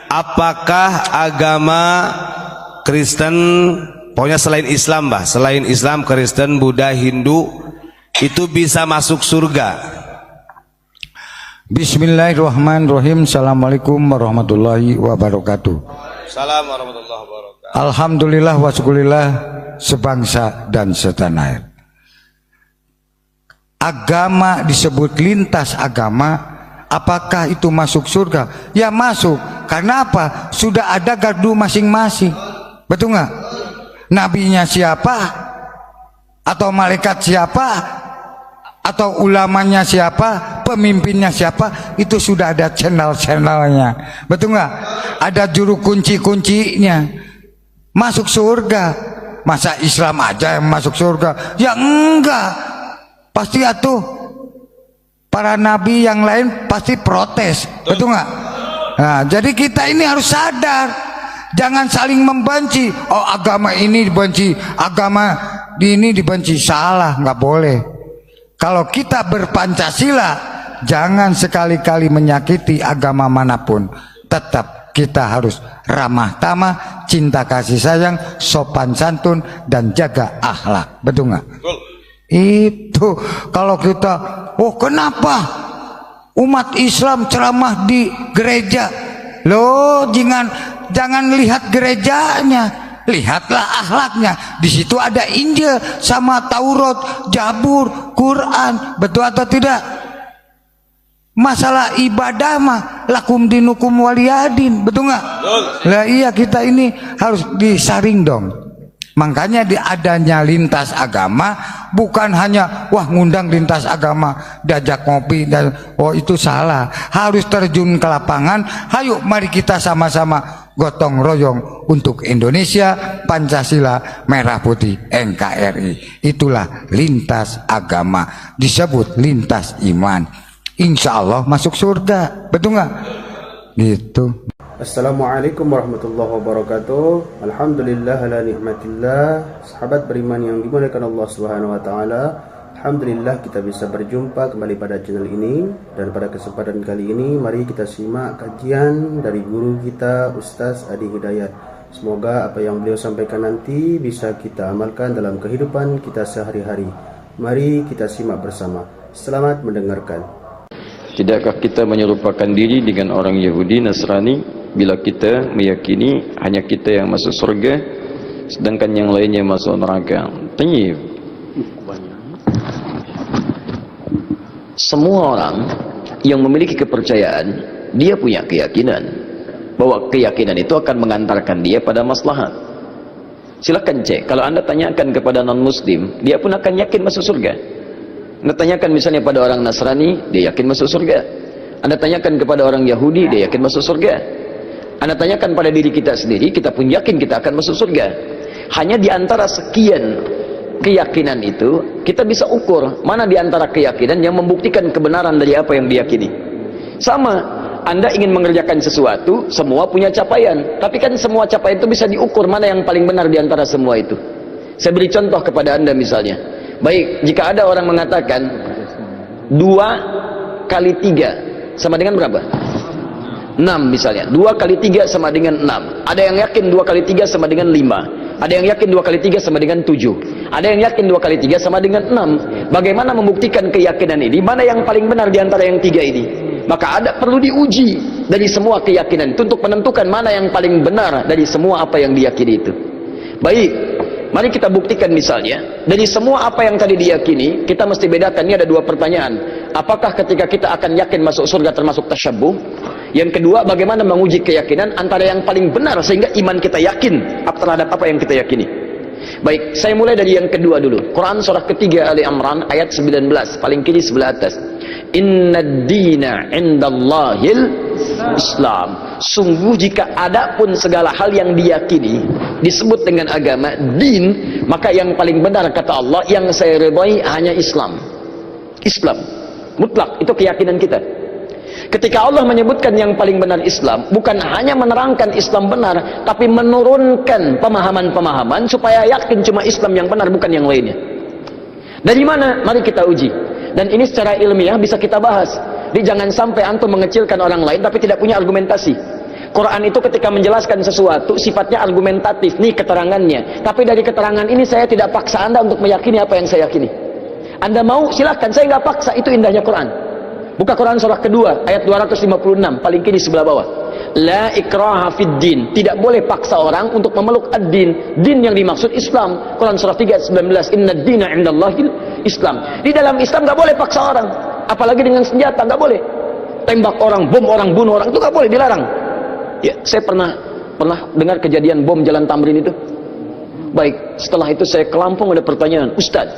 apakah agama Kristen, pokoknya selain Islam, bah, selain Islam, Kristen, Buddha, Hindu, itu bisa masuk surga? Bismillahirrahmanirrahim. Assalamualaikum warahmatullahi wabarakatuh. Assalamualaikum warahmatullahi wabarakatuh. Alhamdulillah wa syukurillah sebangsa dan setanah air. Agama disebut lintas agama, apakah itu masuk surga? Ya masuk. Karena apa? Sudah ada gardu masing-masing. Betul nggak? Nabinya siapa? Atau malaikat siapa? Atau ulamanya siapa? Pemimpinnya siapa? Itu sudah ada channel-channelnya. Betul nggak? Ada juru kunci-kuncinya. Masuk surga. Masa Islam aja yang masuk surga? Ya enggak. Pasti atuh para nabi yang lain pasti protes, betul nggak? Nah, jadi kita ini harus sadar, jangan saling membenci. Oh, agama ini dibenci, agama ini dibenci, salah, nggak boleh. Kalau kita berpancasila, jangan sekali-kali menyakiti agama manapun. Tetap kita harus ramah tamah, cinta kasih sayang, sopan santun, dan jaga akhlak, betul nggak? Itu kalau kita, oh kenapa umat Islam ceramah di gereja? Loh, jangan lihat gerejanya, lihatlah akhlaknya. Di situ ada Injil sama Taurat, Zabur, Quran, betul atau tidak? Masalah ibadah mah lakum dinukum waliyadin, betul nggak? Lah iya, kita ini harus disaring dong. Makanya adanya lintas agama bukan hanya wah ngundang lintas agama diajak ngopi dan oh itu salah. Harus terjun ke lapangan. Hayo mari kita sama-sama gotong royong untuk Indonesia, Pancasila, Merah Putih, NKRI. Itulah lintas agama, disebut lintas iman. Insya Allah masuk surga, betul nggak? Gitu. Assalamualaikum warahmatullahi wabarakatuh. Alhamdulillah ala nikmatillah. Sahabat beriman yang dimuliakan Allah Subhanahu wa taala, alhamdulillah kita bisa berjumpa kembali pada channel ini. Dan pada kesempatan kali ini mari kita simak kajian dari guru kita Ustaz Adi Hidayat. Semoga apa yang beliau sampaikan nanti bisa kita amalkan dalam kehidupan kita sehari-hari. Mari kita simak bersama. Selamat mendengarkan. Tidakkah kita menyerupakan diri dengan orang Yahudi Nasrani bila kita meyakini hanya kita yang masuk surga sedangkan yang lainnya masuk neraka? Tayyib. Semua orang yang memiliki kepercayaan, dia punya keyakinan bahwa keyakinan itu akan mengantarkan dia pada maslahat. Silakan cek, kalau Anda tanyakan kepada non-muslim, dia pun akan yakin masuk surga. Anda tanyakan misalnya pada orang Nasrani, dia yakin masuk surga. Anda tanyakan kepada orang Yahudi, dia yakin masuk surga. Anda tanyakan pada diri kita sendiri, kita pun yakin kita akan masuk surga. Hanya di antara sekian keyakinan itu, kita bisa ukur mana di antara keyakinan yang membuktikan kebenaran dari apa yang diyakini. Sama, Anda ingin mengerjakan sesuatu, semua punya capaian. Tapi kan semua capaian itu bisa diukur mana yang paling benar di antara semua itu. Saya beri contoh kepada Anda misalnya. Baik, jika ada orang mengatakan 2 kali 3 sama dengan berapa? 6 misalnya. 2 kali 3 sama dengan 6. Ada yang yakin 2 kali 3 sama dengan 5. Ada yang yakin 2 kali 3 sama dengan 7. Ada yang yakin 2 kali 3 sama dengan 6. Bagaimana membuktikan keyakinan ini? Mana yang paling benar di antara yang 3 ini? Maka perlu diuji dari semua keyakinan itu untuk menentukan mana yang paling benar dari semua apa yang diyakini itu. Baik, mari kita buktikan misalnya, dari semua apa yang tadi diyakini, kita mesti bedakan, ini ada 2 pertanyaan. Apakah ketika kita akan yakin masuk surga termasuk tasyabbuh? Yang kedua, bagaimana menguji keyakinan antara yang paling benar sehingga iman kita yakin terhadap apa yang kita yakini. Baik, saya mulai dari yang kedua dulu. Quran surah ketiga Ali Imran ayat 19, paling kiri sebelah atas. Inna dina indallahil Islam. Sungguh jika ada pun segala hal yang diyakini disebut dengan agama, din, maka yang paling benar kata Allah, yang saya ridhai hanya Islam. Islam mutlak, itu keyakinan kita. Ketika Allah menyebutkan yang paling benar Islam, bukan hanya menerangkan Islam benar, tapi menurunkan pemahaman-pemahaman supaya yakin cuma Islam yang benar, bukan yang lainnya. Dari mana? Mari kita uji. Dan ini secara ilmiah bisa kita bahas. Jadi jangan sampai antum mengecilkan orang lain tapi tidak punya argumentasi. Quran itu ketika menjelaskan sesuatu sifatnya argumentatif, nih keterangannya. Tapi dari keterangan ini saya tidak paksa Anda untuk meyakini apa yang saya yakini. Anda mau silakan, saya nggak paksa. Itu indahnya Quran. Buka Quran surah kedua ayat 256 paling kiri sebelah bawah. La ikraha fid din. Tidak boleh paksa orang untuk memeluk ad-din. Din yang dimaksud Islam. Quran surah 3 ayat 19. Inna ad-dina 'indallahil Islam. Di dalam Islam nggak boleh paksa orang. Apalagi dengan senjata, nggak boleh. Tembak orang, bom orang, bunuh orang, itu nggak boleh, dilarang. Ya, saya pernah dengar kejadian bom Jalan Tamrin itu. Baik, setelah itu saya ke Lampung, ada pertanyaan, Ustaz,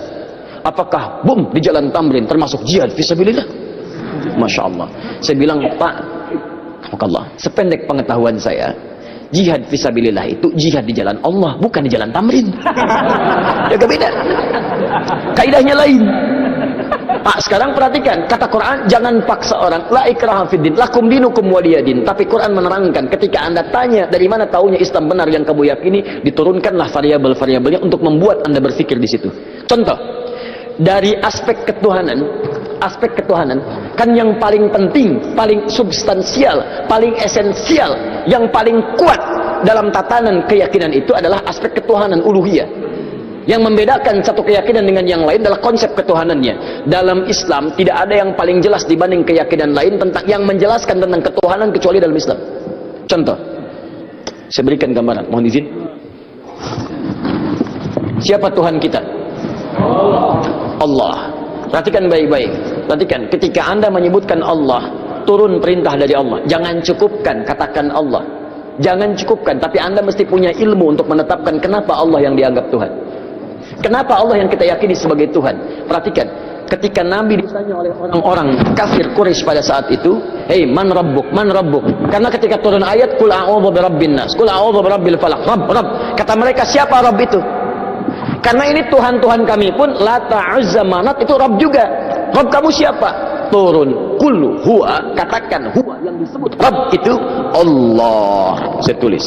apakah bom di Jalan Tamrin termasuk jihad fisabilillah? Masya Allah. Saya bilang, Pak, Allah, sependek pengetahuan saya, jihad fisabilillah itu jihad di jalan Allah, bukan di Jalan Tamrin. Jaga beda. Kaidahnya lain. Pak, sekarang perhatikan, kata Quran, jangan paksa orang. La ikraha fiddin, lakum dinukum waliyadin. Tapi Quran menerangkan, ketika Anda tanya dari mana taunya Islam benar yang kamu yakini, diturunkanlah variabel-variabelnya untuk membuat Anda berpikir di situ. Contoh, dari aspek ketuhanan, kan yang paling penting, paling substansial, paling esensial, yang paling kuat dalam tatanan keyakinan itu adalah aspek ketuhanan uluhiyah. Yang membedakan satu keyakinan dengan yang lain adalah konsep ketuhanannya. Dalam Islam tidak ada yang paling jelas dibanding keyakinan lain tentang yang menjelaskan tentang ketuhanan kecuali dalam Islam. Contoh, saya berikan gambaran, mohon izin. Siapa Tuhan kita? Allah. Perhatikan baik-baik. Perhatikan, ketika Anda menyebutkan Allah, turun perintah dari Allah. Jangan cukupkan katakan Allah. Jangan cukupkan, tapi Anda mesti punya ilmu untuk menetapkan kenapa Allah yang dianggap Tuhan. Kenapa Allah yang kita yakini sebagai Tuhan? Perhatikan, ketika Nabi ditanya oleh orang-orang kafir Quraisy pada saat itu, "Hei, man rabbuk? Man rabbuk?" Karena ketika turun ayat, "Qul a'udzu birabbin nas, qul a'udzu birabbil falaq." Rabb. Kata mereka, siapa Rabb itu? Karena ini Tuhan-Tuhan kami pun, Lata, Uzza, Manat itu Rabb juga. Rabb kamu siapa? Turun, qul huwa, katakan huwa yang disebut Rabb itu Allah. Saya tulis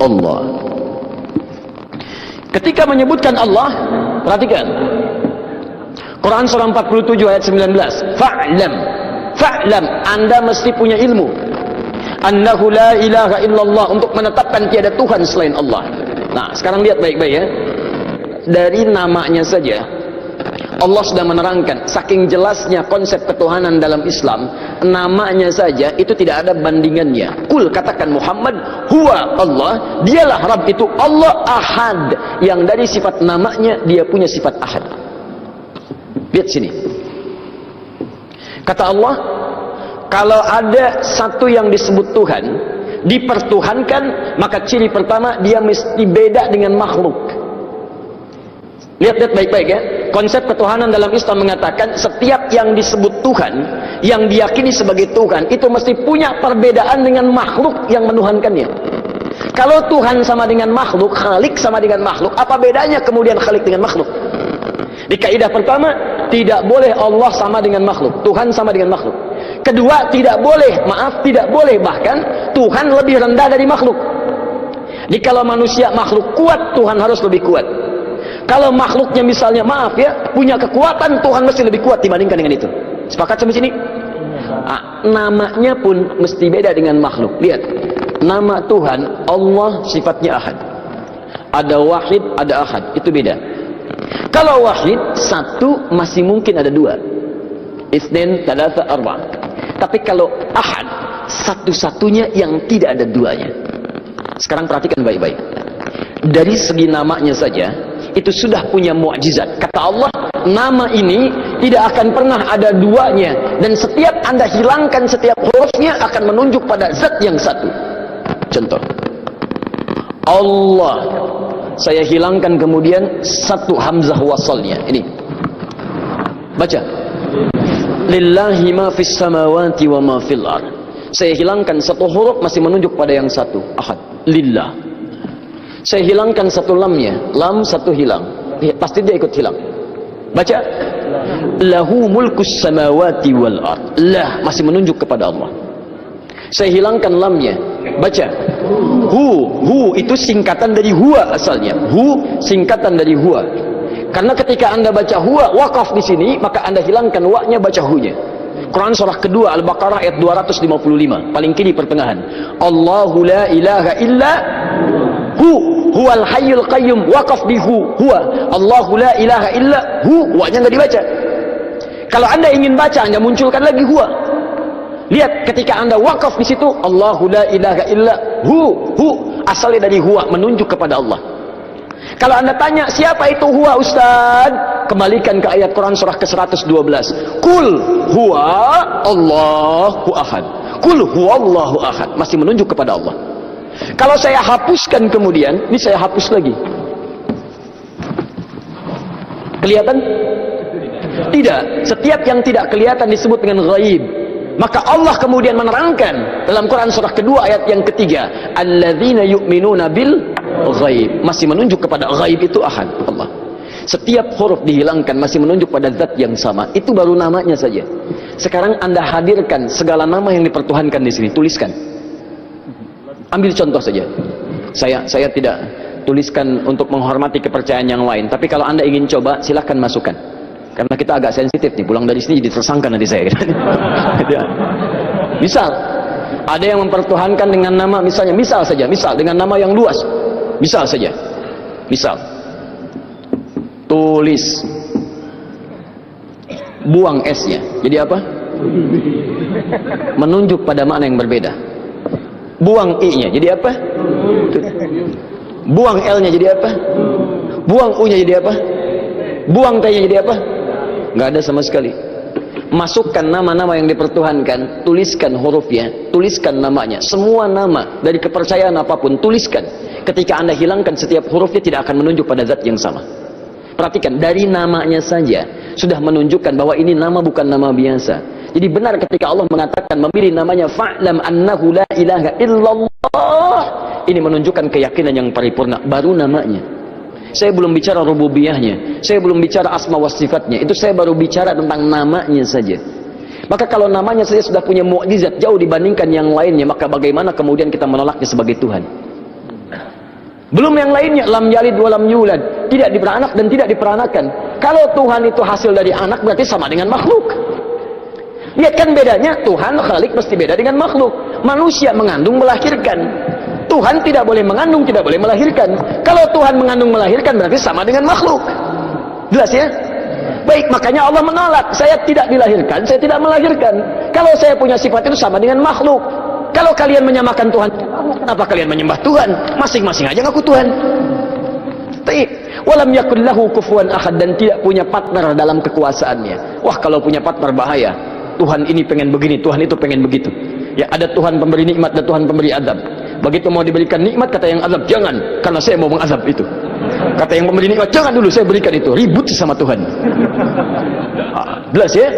Allah. Ketika menyebutkan Allah, perhatikan Quran surah 47 ayat 19. Fa'lam, Anda mesti punya ilmu. Annahu la ilaha illallah, untuk menetapkan tiada Tuhan selain Allah. Nah, sekarang lihat baik-baik ya. Dari namanya saja Allah sudah menerangkan, saking jelasnya konsep ketuhanan dalam Islam, namanya saja itu tidak ada bandingannya. Kul, katakan Muhammad, huwa Allah, dialah Rabb itu Allah Ahad, yang dari sifat namanya dia punya sifat Ahad. Lihat sini. Kata Allah, kalau ada satu yang disebut Tuhan, dipertuhankan, maka ciri pertama dia mesti beda dengan makhluk. Lihat baik-baik ya. Konsep ketuhanan dalam Islam mengatakan setiap yang disebut Tuhan, yang diyakini sebagai Tuhan, itu mesti punya perbedaan dengan makhluk yang menuhankannya. Kalau Tuhan sama dengan makhluk, Khalik sama dengan makhluk, apa bedanya kemudian Khalik dengan makhluk? Di kaidah pertama, tidak boleh Allah sama dengan makhluk, Tuhan sama dengan makhluk. Kedua, tidak boleh bahkan Tuhan lebih rendah dari makhluk. Jadi kalau manusia makhluk kuat, Tuhan harus lebih kuat. Kalau makhluknya misalnya, maaf ya, punya kekuatan, Tuhan mesti lebih kuat dibandingkan dengan itu. Sepakat sampai sini? Nah, namanya pun mesti beda dengan makhluk. Lihat, nama Tuhan Allah sifatnya Ahad. Ada Wahid, ada Ahad, itu beda. Kalau Wahid, satu masih mungkin ada dua. Itsnain, tsalatsa, arba'. Tapi kalau Ahad, satu-satunya yang tidak ada duanya. Sekarang perhatikan baik-baik. Dari segi namanya saja, itu sudah punya mukjizat. Kata Allah, nama ini tidak akan pernah ada duanya, dan setiap Anda hilangkan setiap hurufnya akan menunjuk pada zat yang satu. Contoh, Allah, saya hilangkan kemudian satu hamzah wasalnya. Ini baca, lillahi ma fis samawati wa ma fil ard. Saya hilangkan satu huruf, masih menunjuk pada yang satu, Ahad, lillah. Saya hilangkan satu lamnya, lam satu hilang, pasti dia ikut hilang. Baca, lahu mulkus samawati wal ard. Lah masih menunjuk kepada Allah. Saya hilangkan lamnya, baca, hu itu singkatan dari huwa asalnya. Hu singkatan dari huwa. Karena ketika Anda baca huwa wakaf di sini, maka Anda hilangkan wa-nya, baca hu-nya. Quran surah kedua Al-Baqarah ayat 255, paling kiri pertengahan. Allahu la ilaha illa huwal hayyul qayyum, waqaf di huwa. Allahu la ilaha illa huwa-nya enggak dibaca. Kalau Anda ingin baca, Anda munculkan lagi huwa. Lihat ketika Anda wakaf di situ, Allahu la ilaha illa asalnya dari huwa, menunjuk kepada Allah. Kalau Anda tanya siapa itu huwa Ustaz, kembalikan ke ayat Quran surah ke-112. Kul huwa Allahu ahad. Kul huwa Allahu ahad, masih menunjuk kepada Allah. Kalau saya hapuskan kemudian, ini saya hapus lagi. Kelihatan? Tidak. Setiap yang tidak kelihatan disebut dengan ghaib. Maka Allah kemudian menerangkan dalam Quran surah kedua ayat yang ketiga, alladzina yu'minuna bil ghaib, masih menunjuk kepada ghaib itu ahad, Allah. Setiap huruf dihilangkan masih menunjuk pada zat yang sama. Itu baru namanya saja. Sekarang Anda hadirkan segala nama yang dipertuhankan di sini, tuliskan. Ambil contoh saja. Saya tidak tuliskan untuk menghormati kepercayaan yang lain, tapi kalau Anda ingin coba silahkan masukkan. Karena kita agak sensitif nih, pulang dari sini jadi tersangka nanti saya. Misal ada yang mempertuhankan dengan nama, misalnya misal dengan nama yang luas, misal tulis buang S-nya jadi apa? Menunjuk pada makna yang berbeda. Buang I-nya jadi apa? Buang L-nya jadi apa? Buang U-nya jadi apa? Buang T-nya jadi apa? Nggak ada sama sekali. Masukkan nama-nama yang dipertuhankan, tuliskan hurufnya, tuliskan namanya. Semua nama dari kepercayaan apapun tuliskan. Ketika Anda hilangkan setiap hurufnya, tidak akan menunjuk pada zat yang sama. Perhatikan, dari namanya saja sudah menunjukkan bahwa ini nama bukan nama biasa. Jadi benar ketika Allah mengatakan memilih namanya fa'lam annahu la ilaha illallah, ini menunjukkan keyakinan yang paripurna. Baru namanya. Saya belum bicara rububiyahnya, saya belum bicara asma wa sifatnya, itu saya baru bicara tentang namanya saja. Maka kalau namanya saja sudah punya mukjizat jauh dibandingkan yang lainnya, maka bagaimana kemudian kita menolaknya sebagai Tuhan? Belum yang lainnya, lam yalid wa lam yulad, tidak diperanak dan tidak diperanakan. Kalau Tuhan itu hasil dari anak, berarti sama dengan makhluk. Lihat kan bedanya, Tuhan Khalik mesti beda dengan makhluk. Manusia mengandung melahirkan, Tuhan tidak boleh mengandung, tidak boleh melahirkan. Kalau Tuhan mengandung melahirkan berarti sama dengan makhluk. Jelas ya? Baik, makanya Allah menolak. Saya tidak dilahirkan, saya tidak melahirkan. Kalau saya punya sifat itu sama dengan makhluk. Kalau kalian menyamakan Tuhan, kenapa kalian menyembah Tuhan? Masing-masing aja ngaku Tuhan. Baik. Walam yakul lahu kufuwan ahad, dan tidak punya partner dalam kekuasaannya. Wah, kalau punya partner bahaya. Tuhan ini pengen begini, Tuhan itu pengen begitu. Ya, ada Tuhan pemberi nikmat dan Tuhan pemberi azab. Begitu mau diberikan nikmat, kata yang azab, jangan, karena saya mau mengazab itu. Kata yang pemberi nikmat, jangan dulu, saya berikan itu. Ribut sama Tuhan. Jelas ya?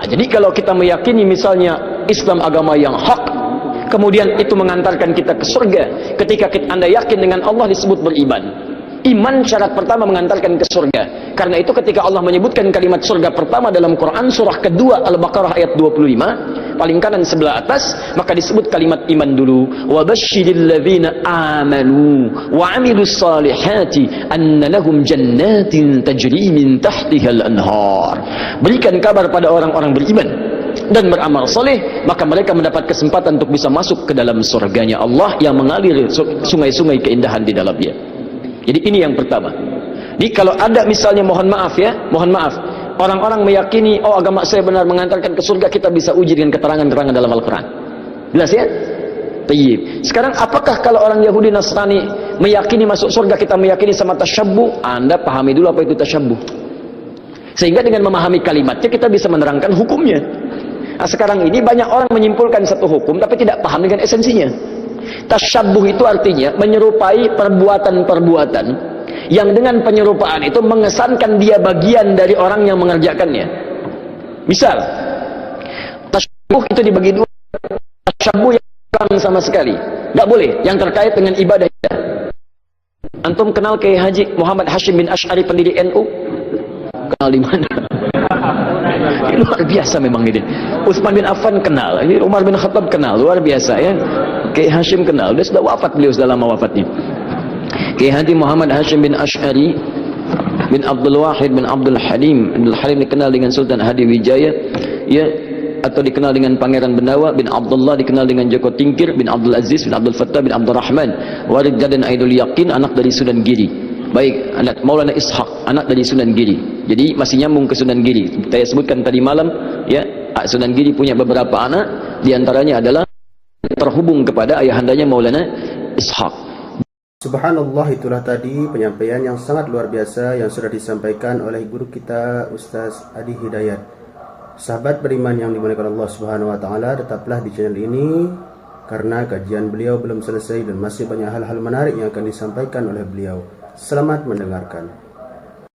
Jadi kalau kita meyakini misalnya Islam agama yang hak, kemudian itu mengantarkan kita ke surga. Ketika Anda yakin dengan Allah disebut beriman. Iman syarat pertama mengantarkan ke surga. Karena itu ketika Allah menyebutkan kalimat surga pertama dalam Quran surah kedua Al-Baqarah ayat 25, paling kanan sebelah atas, maka disebut kalimat iman dulu. Wa basyiril ladzina amanu wa 'amilus salihati anna lahum jannatin tajri min tahtihal anhar. Berikan kabar pada orang-orang beriman dan beramal soleh, maka mereka mendapat kesempatan untuk bisa masuk ke dalam surganya Allah yang mengalir sungai-sungai keindahan di dalamnya. Jadi ini yang pertama. Jadi kalau ada misalnya, mohon maaf, orang-orang meyakini, oh agama saya benar mengantarkan ke surga, kita bisa uji dengan keterangan-keterangan dalam Al-Quran. Jelas ya? Tayyib. Sekarang apakah kalau orang Yahudi Nasrani meyakini masuk surga, kita meyakini sama tasyabbuh? Anda pahami dulu apa itu tasyabbuh. Sehingga dengan memahami kalimatnya kita bisa menerangkan hukumnya. Nah, sekarang ini banyak orang menyimpulkan satu hukum tapi tidak paham dengan esensinya. Tasyabbuh itu artinya menyerupai perbuatan-perbuatan yang dengan penyerupaan itu mengesankan dia bagian dari orang yang mengerjakannya. Misal, tasyabbuh itu dibagi dua. Tasyabbuh yang bukan sama sekali, nggak boleh, yang terkait dengan ibadah. Antum kenal Kiai Haji Muhammad Hashim bin Asy'ari pendiri NU? Kenal di mana? Luar biasa memang ini. Utsman bin Affan kenal, ini Umar bin Khattab kenal, luar biasa ya. Kiai Hashim kenal, dia sudah wafat, beliau sudah lama wafatnya. Kiai Haji Muhammad Hashim bin Asy'ari bin Abdul Wahid bin Abdul Halim. Abdul Halim dikenal dengan Sultan Hadi Wijaya. Ya, atau dikenal dengan Pangeran Benawa bin Abdullah, dikenal dengan Joko Tingkir bin Abdul Aziz bin Abdul Fattah bin Abdul Rahman, Warid Jadan Aidul Yakin, anak dari Sunan Giri. Baik, anak Maulana Ishaq, anak dari Sunan Giri. Jadi masih nyambung ke Sunan Giri. Saya sebutkan tadi malam, ya, Sunan Giri punya beberapa anak, diantaranya adalah terhubung kepada ayahandanya Maulana Ishaq. Subhanallah, itulah tadi penyampaian yang sangat luar biasa yang sudah disampaikan oleh guru kita Ustaz Adi Hidayat. Sahabat beriman yang dimuliakan Allah Subhanahu wa taala, tetaplah di channel ini karena kajian beliau belum selesai dan masih banyak hal-hal menarik yang akan disampaikan oleh beliau. Selamat mendengarkan.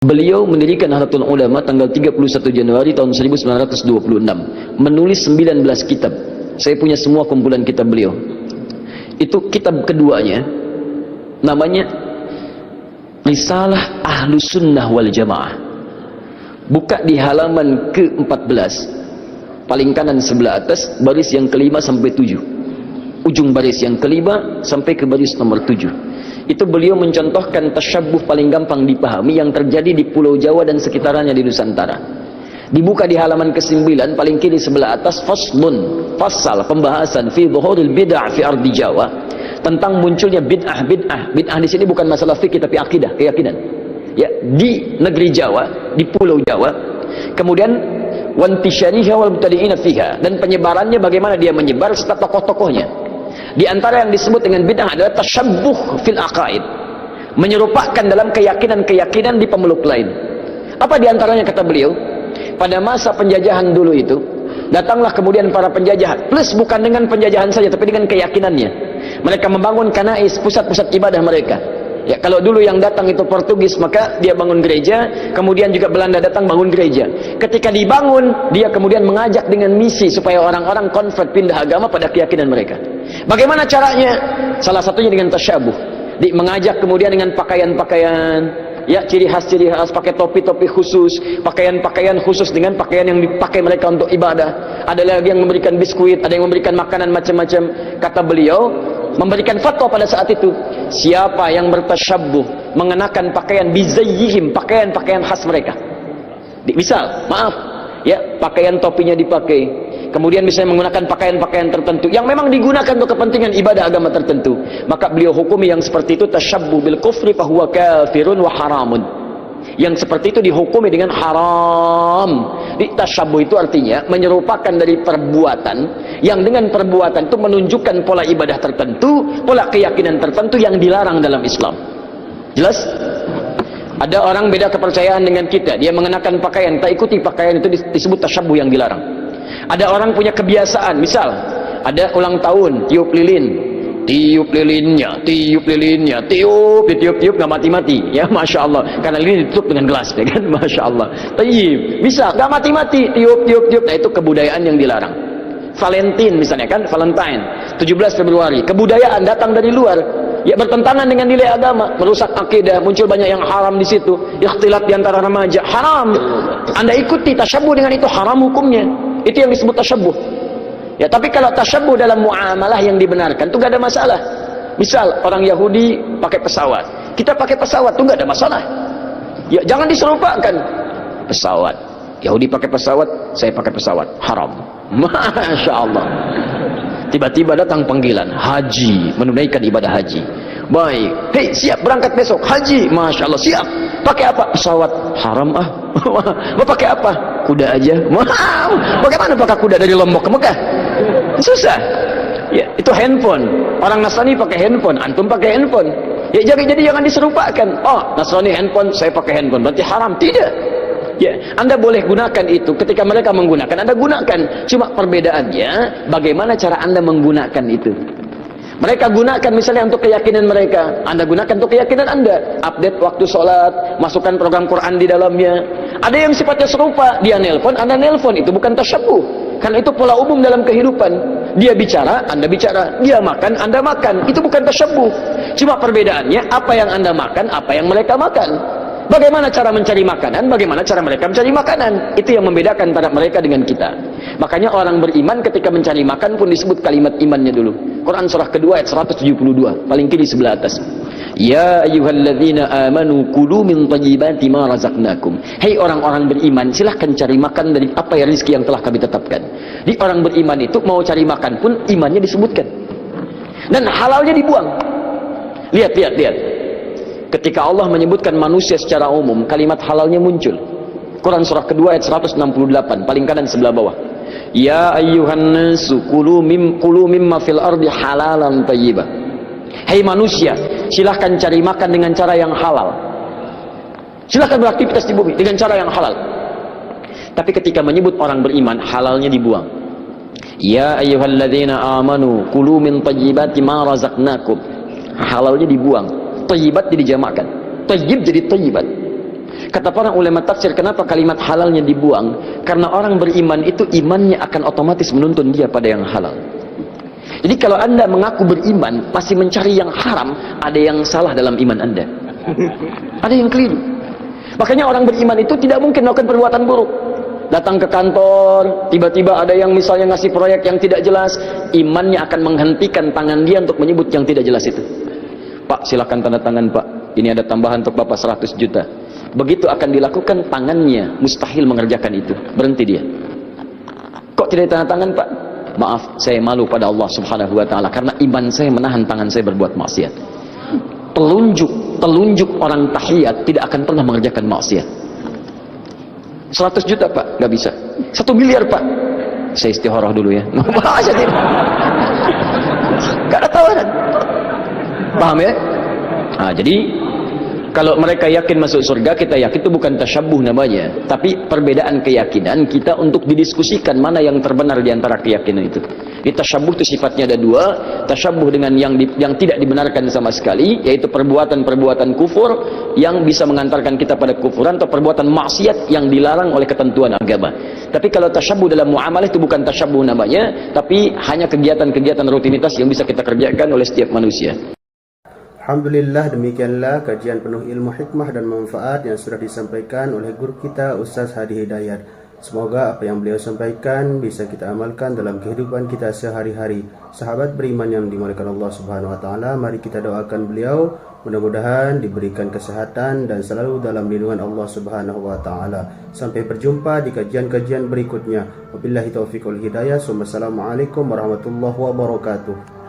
Beliau mendirikan Nahdlatul Ulama tanggal 31 Januari tahun 1926, menulis 19 kitab. Saya punya semua kumpulan kitab beliau. Itu kitab keduanya namanya Risalah Ahlus Sunnah wal Jamaah. Buka di halaman ke-14, paling kanan sebelah atas, baris yang kelima sampai 7, ujung baris yang kelima sampai ke baris nomor 7. Itu beliau mencontohkan tasyabbuh paling gampang dipahami yang terjadi di Pulau Jawa dan sekitarnya di Nusantara. Dibuka di halaman ke-9, paling kiri sebelah atas, faslun, fasal pembahasan fi dhuhuril bid'ah fi ardi Jawa, tentang munculnya bid'ah. Bid'ah di sini bukan masalah fikih tapi akidah, keyakinan. Ya, di negeri Jawa, di Pulau Jawa. Kemudian wantisyariha wal mubtadi'ina fiha, dan penyebarannya bagaimana dia menyebar serta tokoh-tokohnya. Di antara yang disebut dengan bid'ah adalah tasyabbuh fil aqaid, menyerupakan dalam keyakinan-keyakinan di pemeluk lain. Apa di antaranya kata beliau? Pada masa penjajahan dulu itu, datanglah kemudian para penjajah, plus bukan dengan penjajahan saja tapi dengan keyakinannya. Mereka membangun kanais, pusat-pusat ibadah mereka. Ya, kalau dulu yang datang itu Portugis, maka dia bangun gereja, kemudian juga Belanda datang bangun gereja. Ketika dibangun, dia kemudian mengajak dengan misi supaya orang-orang convert, pindah agama pada keyakinan mereka. Bagaimana caranya? Salah satunya dengan tasyabuh. Mengajak kemudian dengan pakaian-pakaian, ya, ciri khas pakai topi-topi khusus, pakaian-pakaian khusus dengan pakaian yang dipakai mereka untuk ibadah. Ada lagi yang memberikan biskuit, ada yang memberikan makanan macam-macam. Kata beliau, memberikan fatwa pada saat itu, siapa yang bertasyabbuh mengenakan pakaian bizayyihim, pakaian-pakaian khas mereka. Misal, maaf, ya, pakaian topinya dipakai, kemudian misalnya menggunakan pakaian-pakaian tertentu yang memang digunakan untuk kepentingan ibadah agama tertentu, maka beliau hukumi yang seperti itu tasyabbuh bil kufri fahuwa kafirun wa haramun. Yang seperti itu dihukumi dengan haram. Tasyabbuh itu artinya menyerupakan dari perbuatan yang dengan perbuatan itu menunjukkan pola ibadah tertentu, pola keyakinan tertentu yang dilarang dalam Islam. Jelas? Ada orang beda kepercayaan dengan kita, dia mengenakan pakaian, tak ikuti pakaian itu disebut tasyabbuh yang dilarang. Ada orang punya kebiasaan, misal ada ulang tahun, tiup lilin, tiup lilinnya, tiup nggak mati-mati, ya, masya Allah, karena lilin ditutup dengan gelas, ya kan, masya Allah. Tayyib, bisa nggak mati-mati, tiup, nah itu kebudayaan yang dilarang. Valentine misalnya kan, Valentine, 17 Februari, kebudayaan datang dari luar, ya, bertentangan dengan nilai agama, merusak akidah, muncul banyak yang haram di situ, ikhtilat di antara remaja, haram. Anda ikuti tasyabbuh dengan itu, haram hukumnya. Itu yang disebut tasyabbuh. Ya, tapi kalau tasyabbuh dalam muamalah yang dibenarkan itu gak ada masalah. Misal orang Yahudi pakai pesawat, kita pakai pesawat itu gak ada masalah. Ya, jangan diserupakan. Pesawat, Yahudi pakai pesawat, saya pakai pesawat, haram. Masya Allah. Tiba-tiba datang panggilan haji, menunaikan ibadah haji. Baik, hei, siap berangkat besok haji, masya Allah, siap. Pakai apa? Pesawat, haram ah. Mau pakai apa? Kuda aja. Wow, bagaimana pakai kuda dari Lombok ke Mekah? Susah. Ya, itu handphone. Orang Nasrani pakai handphone, antum pakai handphone. Ya, jadi jangan diserupakan. Oh, Nasrani handphone, saya pakai handphone, berarti haram. Tidak. Ya, Anda boleh gunakan itu ketika mereka menggunakan, Anda gunakan. Cuma perbedaannya bagaimana cara Anda menggunakan itu. Mereka gunakan misalnya untuk keyakinan mereka, Anda gunakan untuk keyakinan Anda. Update waktu sholat, masukkan program Quran di dalamnya. Ada yang sifatnya serupa, dia nelpon, Anda nelpon, itu bukan tasyabbuh. Karena itu pola umum dalam kehidupan. Dia bicara, Anda bicara. Dia makan, Anda makan. Itu bukan tasyabbuh. Cuma perbedaannya apa yang Anda makan, apa yang mereka makan. Bagaimana cara mencari makanan, bagaimana cara mereka mencari makanan. Itu yang membedakan antara mereka dengan kita. Makanya orang beriman ketika mencari makan pun disebut kalimat imannya dulu. Quran surah kedua ayat 172, paling kiri sebelah atas. Ya ayyuhalladzina amanu kulu min thayyibati ma razaqnakum. Hei orang-orang beriman, silahkan cari makan dari apa ya rezeki yang telah kami tetapkan. Di orang beriman itu mau cari makan pun imannya disebutkan. Dan halalnya dibuang. Lihat. Ketika Allah menyebutkan manusia secara umum, kalimat halalnya muncul. Quran surah kedua ayat 168, paling kanan sebelah bawah. Ya ayyuhan nasu kulu mimma fil ardi halalan thayyibah. Hei manusia, silahkan cari makan dengan cara yang halal. Silahkan beraktivitas di bumi dengan cara yang halal. Tapi ketika menyebut orang beriman, halalnya dibuang. Ya ayyuhalladzina amanu kulu min thayyibati ma razaqnakum. Halalnya dibuang. Thayyibat jadi dijamakkan. Thayyib jadi thayyibat. Kata para ulama tafsir, kenapa kalimat halalnya dibuang? Karena orang beriman itu imannya akan otomatis menuntun dia pada yang halal. Jadi kalau anda mengaku beriman masih mencari yang haram, ada yang salah dalam iman anda. Ada yang keliru. Makanya orang beriman itu tidak mungkin melakukan perbuatan buruk. Datang ke kantor, tiba-tiba ada yang misalnya ngasih proyek yang tidak jelas, imannya akan menghentikan tangan dia untuk menyebut yang tidak jelas itu. Pak, silakan tanda tangan Pak. Ini ada tambahan untuk Bapak 100 juta. Begitu akan dilakukan, tangannya mustahil mengerjakan itu. Berhenti dia. Kok tidak tanda tangan Pak? Maaf, saya malu pada Allah subhanahu wa ta'ala. Karena iman saya menahan tangan saya berbuat maksiat. Telunjuk orang tahiyat tidak akan pernah mengerjakan maksiat. 100 juta Pak, gak bisa. 1 miliar Pak, saya istikharah dulu ya. Gak ada tawaran. Paham ya? Nah, jadi kalau mereka yakin masuk surga, kita yakin itu bukan tasyabbuh namanya, tapi perbedaan keyakinan kita untuk didiskusikan mana yang terbenar di antara keyakinan itu. Di tasyabbuh itu sifatnya ada dua, tasyabbuh dengan yang tidak dibenarkan sama sekali, yaitu perbuatan-perbuatan kufur yang bisa mengantarkan kita pada kufuran, atau perbuatan maksiat yang dilarang oleh ketentuan agama. Tapi kalau tasyabbuh dalam muamalah itu bukan tasyabbuh namanya, tapi hanya kegiatan-kegiatan rutinitas yang bisa kita kerjakan oleh setiap manusia. Alhamdulillah, demikianlah kajian penuh ilmu, hikmah dan manfaat yang sudah disampaikan oleh guru kita Ustaz Hadi Hidayat. Semoga apa yang beliau sampaikan bisa kita amalkan dalam kehidupan kita sehari-hari. Sahabat beriman yang dimuliakan Allah Subhanahu wa taala, mari kita doakan beliau mudah-mudahan diberikan kesehatan dan selalu dalam lindungan Allah Subhanahu wa taala. Sampai berjumpa di kajian-kajian berikutnya. Wabillahi taufiq wal hidayah. Wassalamualaikum warahmatullahi wabarakatuh.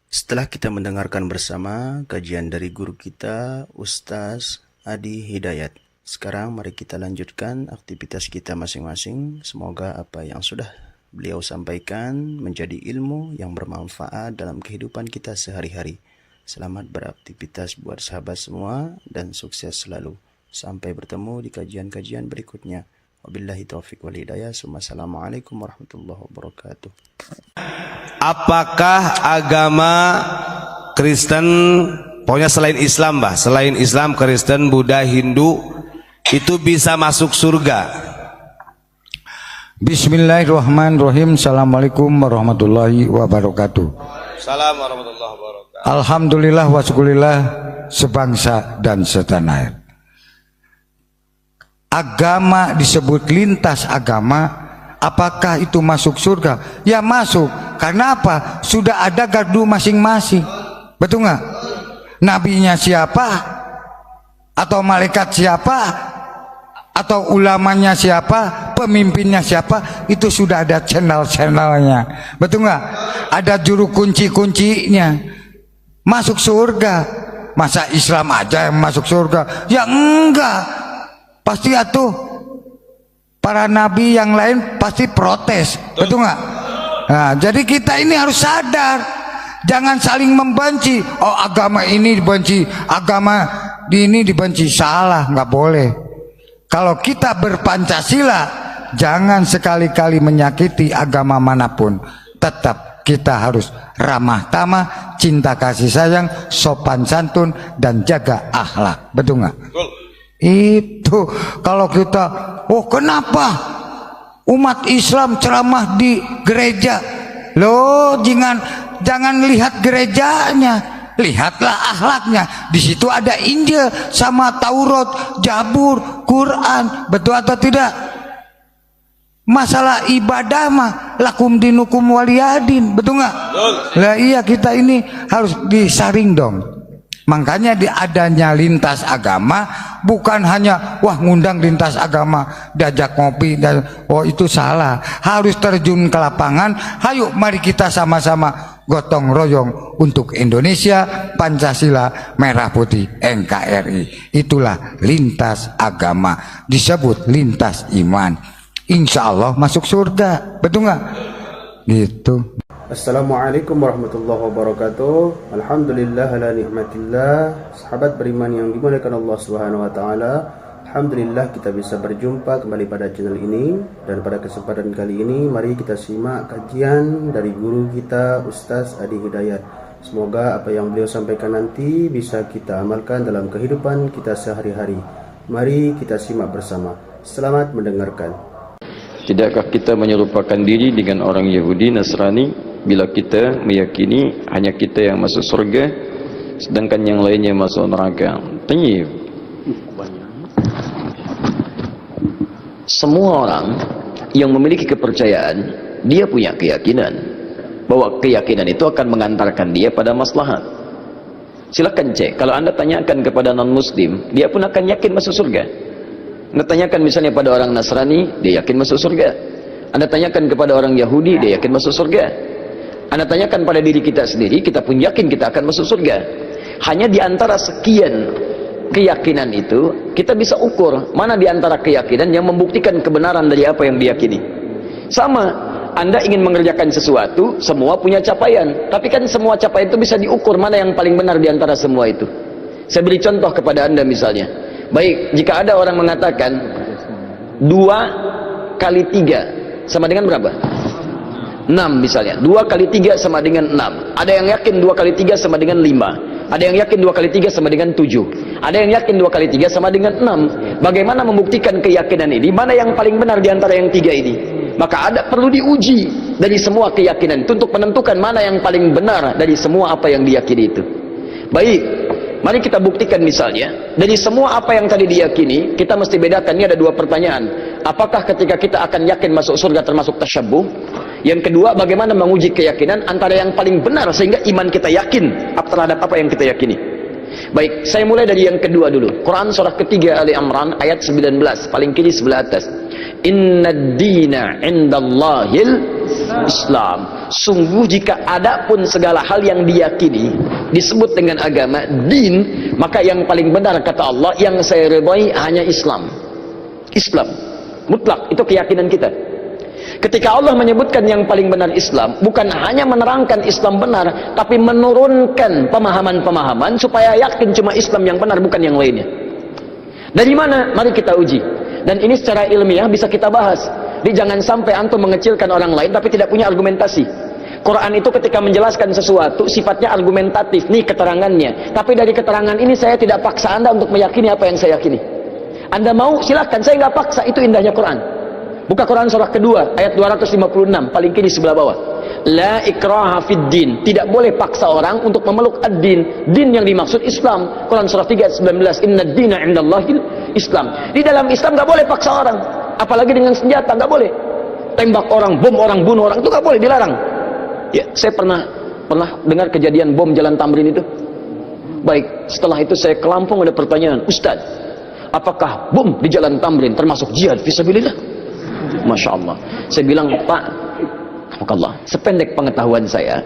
Setelah kita mendengarkan bersama kajian dari guru kita Ustaz Hadi Hidayat, sekarang mari kita lanjutkan aktivitas kita masing-masing. Semoga apa yang sudah beliau sampaikan menjadi ilmu yang bermanfaat dalam kehidupan kita sehari-hari. Selamat beraktivitas buat sahabat semua dan sukses selalu. Sampai bertemu di kajian-kajian berikutnya. Wabillahi taufiq wal hidayah. Assalamualaikum warahmatullahi wabarakatuh. Apakah agama Kristen, pokoknya selain Islam selain Islam, Kristen, Buddha, Hindu itu bisa masuk surga? Bismillahirrahmanirrahim. Assalamualaikum warahmatullahi wabarakatuh. Assalamualaikum warahmatullahi wabarakatuh. Alhamdulillah wa syukurillah sebangsa dan setanah air. Agama disebut lintas agama, apakah itu masuk surga? Ya masuk. Karena apa? Sudah ada gardu masing-masing. Betul nggak? Nabinya siapa? Atau malaikat siapa? Atau ulamanya siapa? Pemimpinnya siapa? Itu sudah ada channel-channelnya. Betul nggak? Ada juru kunci-kuncinya. Masuk surga. Masa Islam aja yang masuk surga? Ya enggak. Pasti atuh para nabi yang lain pasti protes, betul nggak? Nah, jadi kita ini harus sadar, jangan saling membenci. Oh, agama ini dibenci, agama ini dibenci, salah, nggak boleh. Kalau kita berpancasila, jangan sekali-kali menyakiti agama manapun. Tetap kita harus ramah tamah, cinta kasih sayang, sopan santun dan jaga akhlak, betul nggak? Itu kalau kita, oh kenapa umat Islam ceramah di gereja? Loh, jangan lihat gerejanya, lihatlah akhlaknya. Di situ ada Injil sama Taurat, Zabur, Quran, betul atau tidak? Masalah ibadah mah lakum dinukum waliyadin, betul nggak? Lah iya, kita ini harus disaring dong. Makanya di adanya lintas agama bukan hanya wah ngundang lintas agama diajak ngopi dan oh itu salah. Harus terjun ke lapangan. Hayo mari kita sama-sama gotong royong untuk Indonesia, Pancasila, Merah Putih, NKRI. Itulah lintas agama, disebut lintas iman. Insya Allah masuk surga, betul nggak? Gitu. Assalamualaikum warahmatullahi wabarakatuh. Alhamdulillah ala ni'matillah. Sahabat beriman yang dimuliakan Allah Subhanahu wa taala. Alhamdulillah kita bisa berjumpa kembali pada channel ini, dan pada kesempatan kali ini mari kita simak kajian dari guru kita Ustaz Adi Hidayat. Semoga apa yang beliau sampaikan nanti bisa kita amalkan dalam kehidupan kita sehari-hari. Mari kita simak bersama. Selamat mendengarkan. Tidakkah kita menyerupakan diri dengan orang Yahudi Nasrani bila kita meyakini hanya kita yang masuk surga sedangkan yang lainnya masuk neraka? Tayyib. Semua orang yang memiliki kepercayaan, dia punya keyakinan bahwa keyakinan itu akan mengantarkan dia pada maslahat. Silakan cek, kalau Anda tanyakan kepada non-muslim, dia pun akan yakin masuk surga. Anda tanyakan misalnya pada orang Nasrani, dia yakin masuk surga. Anda tanyakan kepada orang Yahudi, dia yakin masuk surga. Anda tanyakan pada diri kita sendiri, kita pun yakin kita akan masuk surga. Hanya di antara sekian keyakinan itu, kita bisa ukur mana di antara keyakinan yang membuktikan kebenaran dari apa yang diyakini. Sama, Anda ingin mengerjakan sesuatu, semua punya capaian, tapi kan semua capaian itu bisa diukur mana yang paling benar di antara semua itu. Saya beri contoh kepada Anda misalnya. Baik, jika ada orang mengatakan 2 kali 3 sama dengan berapa? 6 misalnya. 2 kali 3 sama dengan 6. Ada yang yakin 2 kali 3 sama dengan 5. Ada yang yakin 2 kali 3 sama dengan 7. Ada yang yakin 2 kali 3 sama dengan 6. Bagaimana membuktikan keyakinan ini? Mana yang paling benar di antara yang 3 ini? Maka ada perlu diuji dari semua keyakinan itu untuk menentukan mana yang paling benar dari semua apa yang diyakini itu. Baik, mari kita buktikan misalnya dari semua apa yang tadi diyakini, kita mesti bedakan. Ini ada 2 pertanyaan. Apakah ketika kita akan yakin masuk surga termasuk tasyabbuh? Yang kedua, bagaimana menguji keyakinan antara yang paling benar sehingga iman kita yakin terhadap apa yang kita yakini. Baik, saya mulai dari yang kedua dulu. Quran surah ketiga Ali Imran ayat 19, paling kiri sebelah atas. Innad dina indallahil Islam. Sungguh jika ada pun segala hal yang diyakini disebut dengan agama, din, maka yang paling benar kata Allah, yang saya ridhai hanya Islam. Islam mutlak, itu keyakinan kita. Ketika Allah menyebutkan yang paling benar Islam, bukan hanya menerangkan Islam benar, tapi menurunkan pemahaman-pemahaman supaya yakin cuma Islam yang benar, bukan yang lainnya. Dari mana? Mari kita uji. Dan ini secara ilmiah bisa kita bahas. Jadi jangan sampai antum mengecilkan orang lain tapi tidak punya argumentasi. Quran itu ketika menjelaskan sesuatu sifatnya argumentatif, nih keterangannya. Tapi dari keterangan ini saya tidak paksa Anda untuk meyakini apa yang saya yakini. Anda mau silakan, saya nggak paksa, itu indahnya Quran. Buka Quran surah kedua ayat 256 paling kiri sebelah bawah. La ikraha fid din. Tidak boleh paksa orang untuk memeluk ad-din. Din yang dimaksud Islam. Quran surah 3 ayat 19. Innad dina indallahil Islam. Di dalam Islam nggak boleh paksa orang. Apalagi dengan senjata, nggak boleh. Tembak orang, bom orang, bunuh orang, itu nggak boleh, dilarang. Ya, saya pernah dengar kejadian bom Jalan Tamrin itu. Baik, setelah itu saya ke Lampung, ada pertanyaan, Ustaz, apakah bom di Jalan Tamrin termasuk jihad fisabilillah? Masya Allah. Saya bilang, Pak, Allah, sependek pengetahuan saya,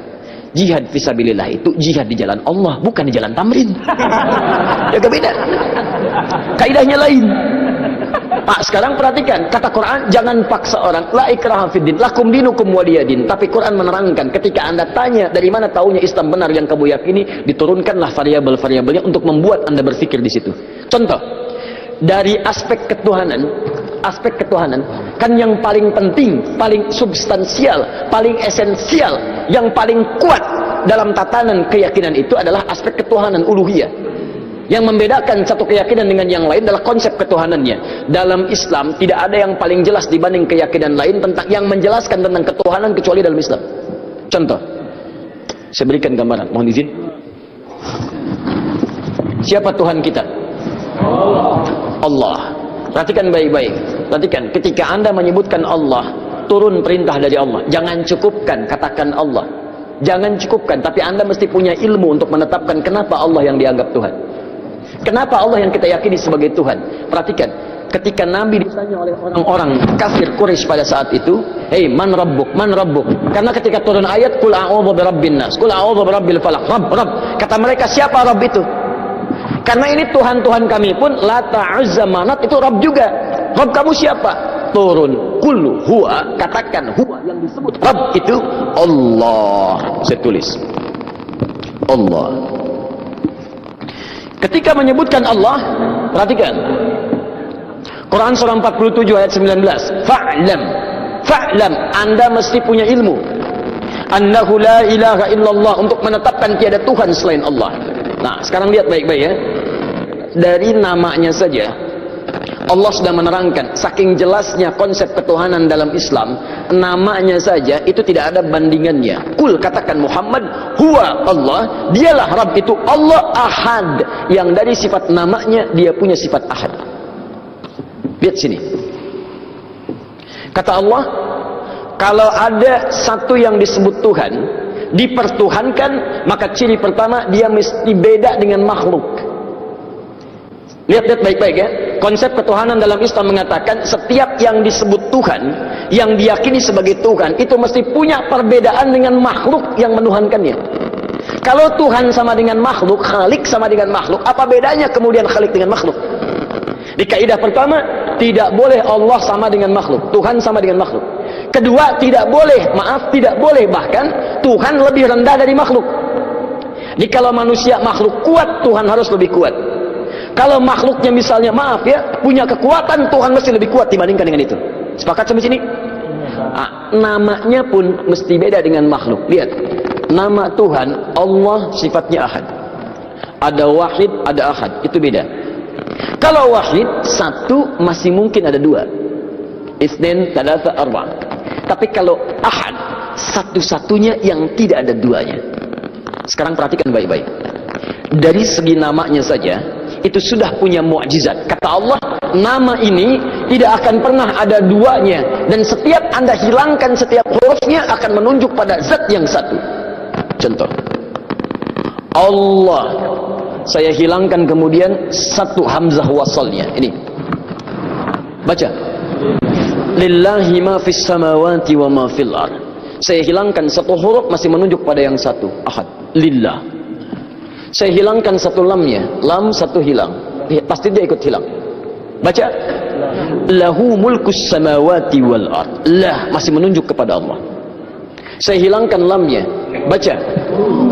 jihad fisabilillah itu jihad di jalan Allah, bukan di Jalan Tamrin. Jaga beda. Kaidahnya lain. Pak, sekarang perhatikan, kata Quran, jangan paksa orang. La ikraha fiddin, lakum dinukum waliyadin. Tapi Quran menerangkan, ketika Anda tanya dari mana taunya Islam benar yang kamu yakini, diturunkanlah variabel-variabelnya untuk membuat Anda berpikir di situ. Contoh, dari aspek ketuhanan kan yang paling penting, paling substansial, paling esensial, yang paling kuat dalam tatanan keyakinan itu adalah aspek ketuhanan, uluhiyah. Yang membedakan satu keyakinan dengan yang lain adalah konsep ketuhanannya. Dalam Islam tidak ada yang paling jelas dibanding keyakinan lain tentang yang menjelaskan tentang ketuhanan kecuali dalam Islam. Contoh, saya berikan gambaran, mohon izin. Siapa Tuhan kita? Allah. Perhatikan baik-baik. Perhatikan, ketika Anda menyebutkan Allah, turun perintah dari Allah. Jangan cukupkan katakan Allah. Jangan cukupkan, tapi Anda mesti punya ilmu untuk menetapkan kenapa Allah yang dianggap Tuhan. Kenapa Allah yang kita yakini sebagai Tuhan. Perhatikan, ketika Nabi ditanya oleh orang-orang kafir Quraisy pada saat itu, "Hei, man rabbuk? Man rabbuk?" Karena ketika turun ayat qul a'udzu birabbin nas, qul a'udzu birabbil falaq, Rabb. Kata mereka, siapa Rabb itu? Karena ini Tuhan-Tuhan kami pun Lata, Uzza, Manat itu Rabb juga. Rabb kamu siapa? Turun qul huwa, katakan huwa yang disebut Rabb itu Allah. Saya tulis Allah. Ketika menyebutkan Allah, perhatikan Quran surah 47 ayat 19, Fa'lam, Anda mesti punya ilmu annahu la ilaha illallah, untuk menetapkan tiada Tuhan selain Allah. Nah, sekarang lihat baik-baik ya. Dari namanya saja Allah sudah menerangkan, saking jelasnya konsep ketuhanan dalam Islam, namanya saja itu tidak ada bandingannya. Kul, katakan Muhammad, huwa Allah, dialah Rabb itu Allah Ahad, yang dari sifat namanya dia punya sifat Ahad. Lihat sini. Kata Allah, kalau ada satu yang disebut Tuhan, dipertuhankan, maka ciri pertama dia mesti beda dengan makhluk. Lihat baik-baik ya. Konsep ketuhanan dalam Islam mengatakan setiap yang disebut Tuhan, yang diyakini sebagai Tuhan, itu mesti punya perbedaan dengan makhluk yang menuhankannya. Kalau Tuhan sama dengan makhluk, Khalik sama dengan makhluk, apa bedanya kemudian Khalik dengan makhluk? Di kaidah pertama, tidak boleh Allah sama dengan makhluk, Tuhan sama dengan makhluk. Kedua, tidak boleh bahkan Tuhan lebih rendah dari makhluk. Jadi kalau manusia makhluk kuat, Tuhan harus lebih kuat. Kalau makhluknya misalnya, maaf ya, punya kekuatan, Tuhan mesti lebih kuat dibandingkan dengan itu. Sepakat sampai sini? Nah, namanya pun mesti beda dengan makhluk. Lihat, nama Tuhan Allah sifatnya Ahad. Ada Wahid, ada Ahad, itu beda. Kalau Wahid, satu masih mungkin ada dua. Itsnain, tsalatsa, arba'. Tapi kalau Ahad, satu-satunya yang tidak ada duanya. Sekarang perhatikan baik-baik. Dari segi namanya saja, itu sudah punya mukjizat. Kata Allah, nama ini tidak akan pernah ada duanya, dan setiap Anda hilangkan setiap hurufnya akan menunjuk pada zat yang satu. Contoh, Allah, saya hilangkan kemudian satu hamzah wasalnya. Ini baca, lillahi ma fis samawati wa ma fil ard. Saya hilangkan satu huruf, masih menunjuk pada yang satu, Ahad, lillah. Saya hilangkan satu lamnya, lam satu hilang, pasti dia ikut hilang. Baca, lahu mulkus samawati wal ard. Lah masih menunjuk kepada Allah. Saya hilangkan lamnya, baca,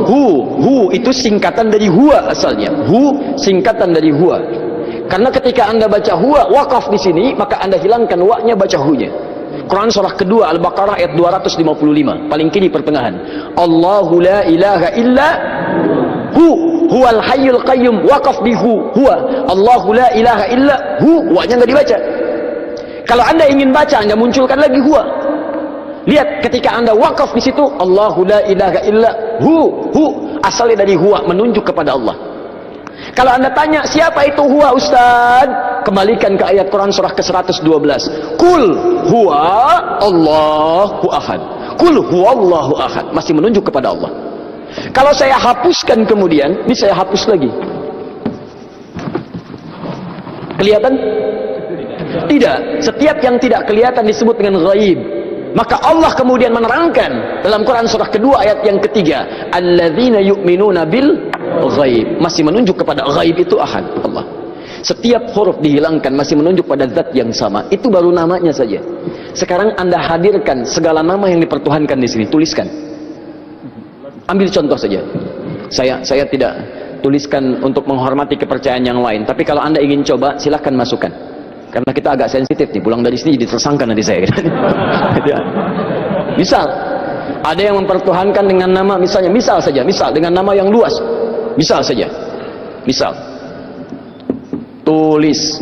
hu itu singkatan dari huwa asalnya. Hu singkatan dari huwa. Karena ketika Anda baca huwa wakaf di sini, maka Anda hilangkan wa-nya, baca hu-nya. Quran surah kedua Al-Baqarah ayat 255, paling kiri pertengahan. Allahu la ilaha illa huwal hayyul qayyum, waqaf di huwa. Allahu la ilaha illa wa-nya enggak dibaca. Kalau Anda ingin baca, Anda munculkan lagi huwa. Lihat, ketika Anda waqaf di situ, Allahu la ilaha illa asalnya dari huwa, menunjuk kepada Allah. Kalau Anda tanya, siapa itu huwa Ustaz? Kembalikan ke ayat Quran surah ke-112. Kul huwa Allahu ahad. Kul huwa Allahu ahad, masih menunjuk kepada Allah. Kalau saya hapuskan kemudian, ini saya hapus lagi. Kelihatan? Tidak. Setiap yang tidak kelihatan disebut dengan ghaib. Maka Allah kemudian menerangkan dalam Quran surah kedua ayat yang ketiga, alladzina yu'minuna bil ghaib, masih menunjuk kepada ghaib itu Ahad, Allah. Setiap huruf dihilangkan masih menunjuk pada zat yang sama. Itu baru namanya saja. Sekarang Anda hadirkan segala nama yang dipertuhankan di sini, tuliskan. Ambil contoh saja. Saya tidak tuliskan untuk menghormati kepercayaan yang lain, tapi kalau Anda ingin coba, silahkan masukkan. Karena kita agak sensitif nih, pulang dari sini jadi tersangka nanti saya. Misal, ada yang mempertuhankan dengan nama, misalnya, misal dengan nama yang luas. Misal saja. Misal, tulis,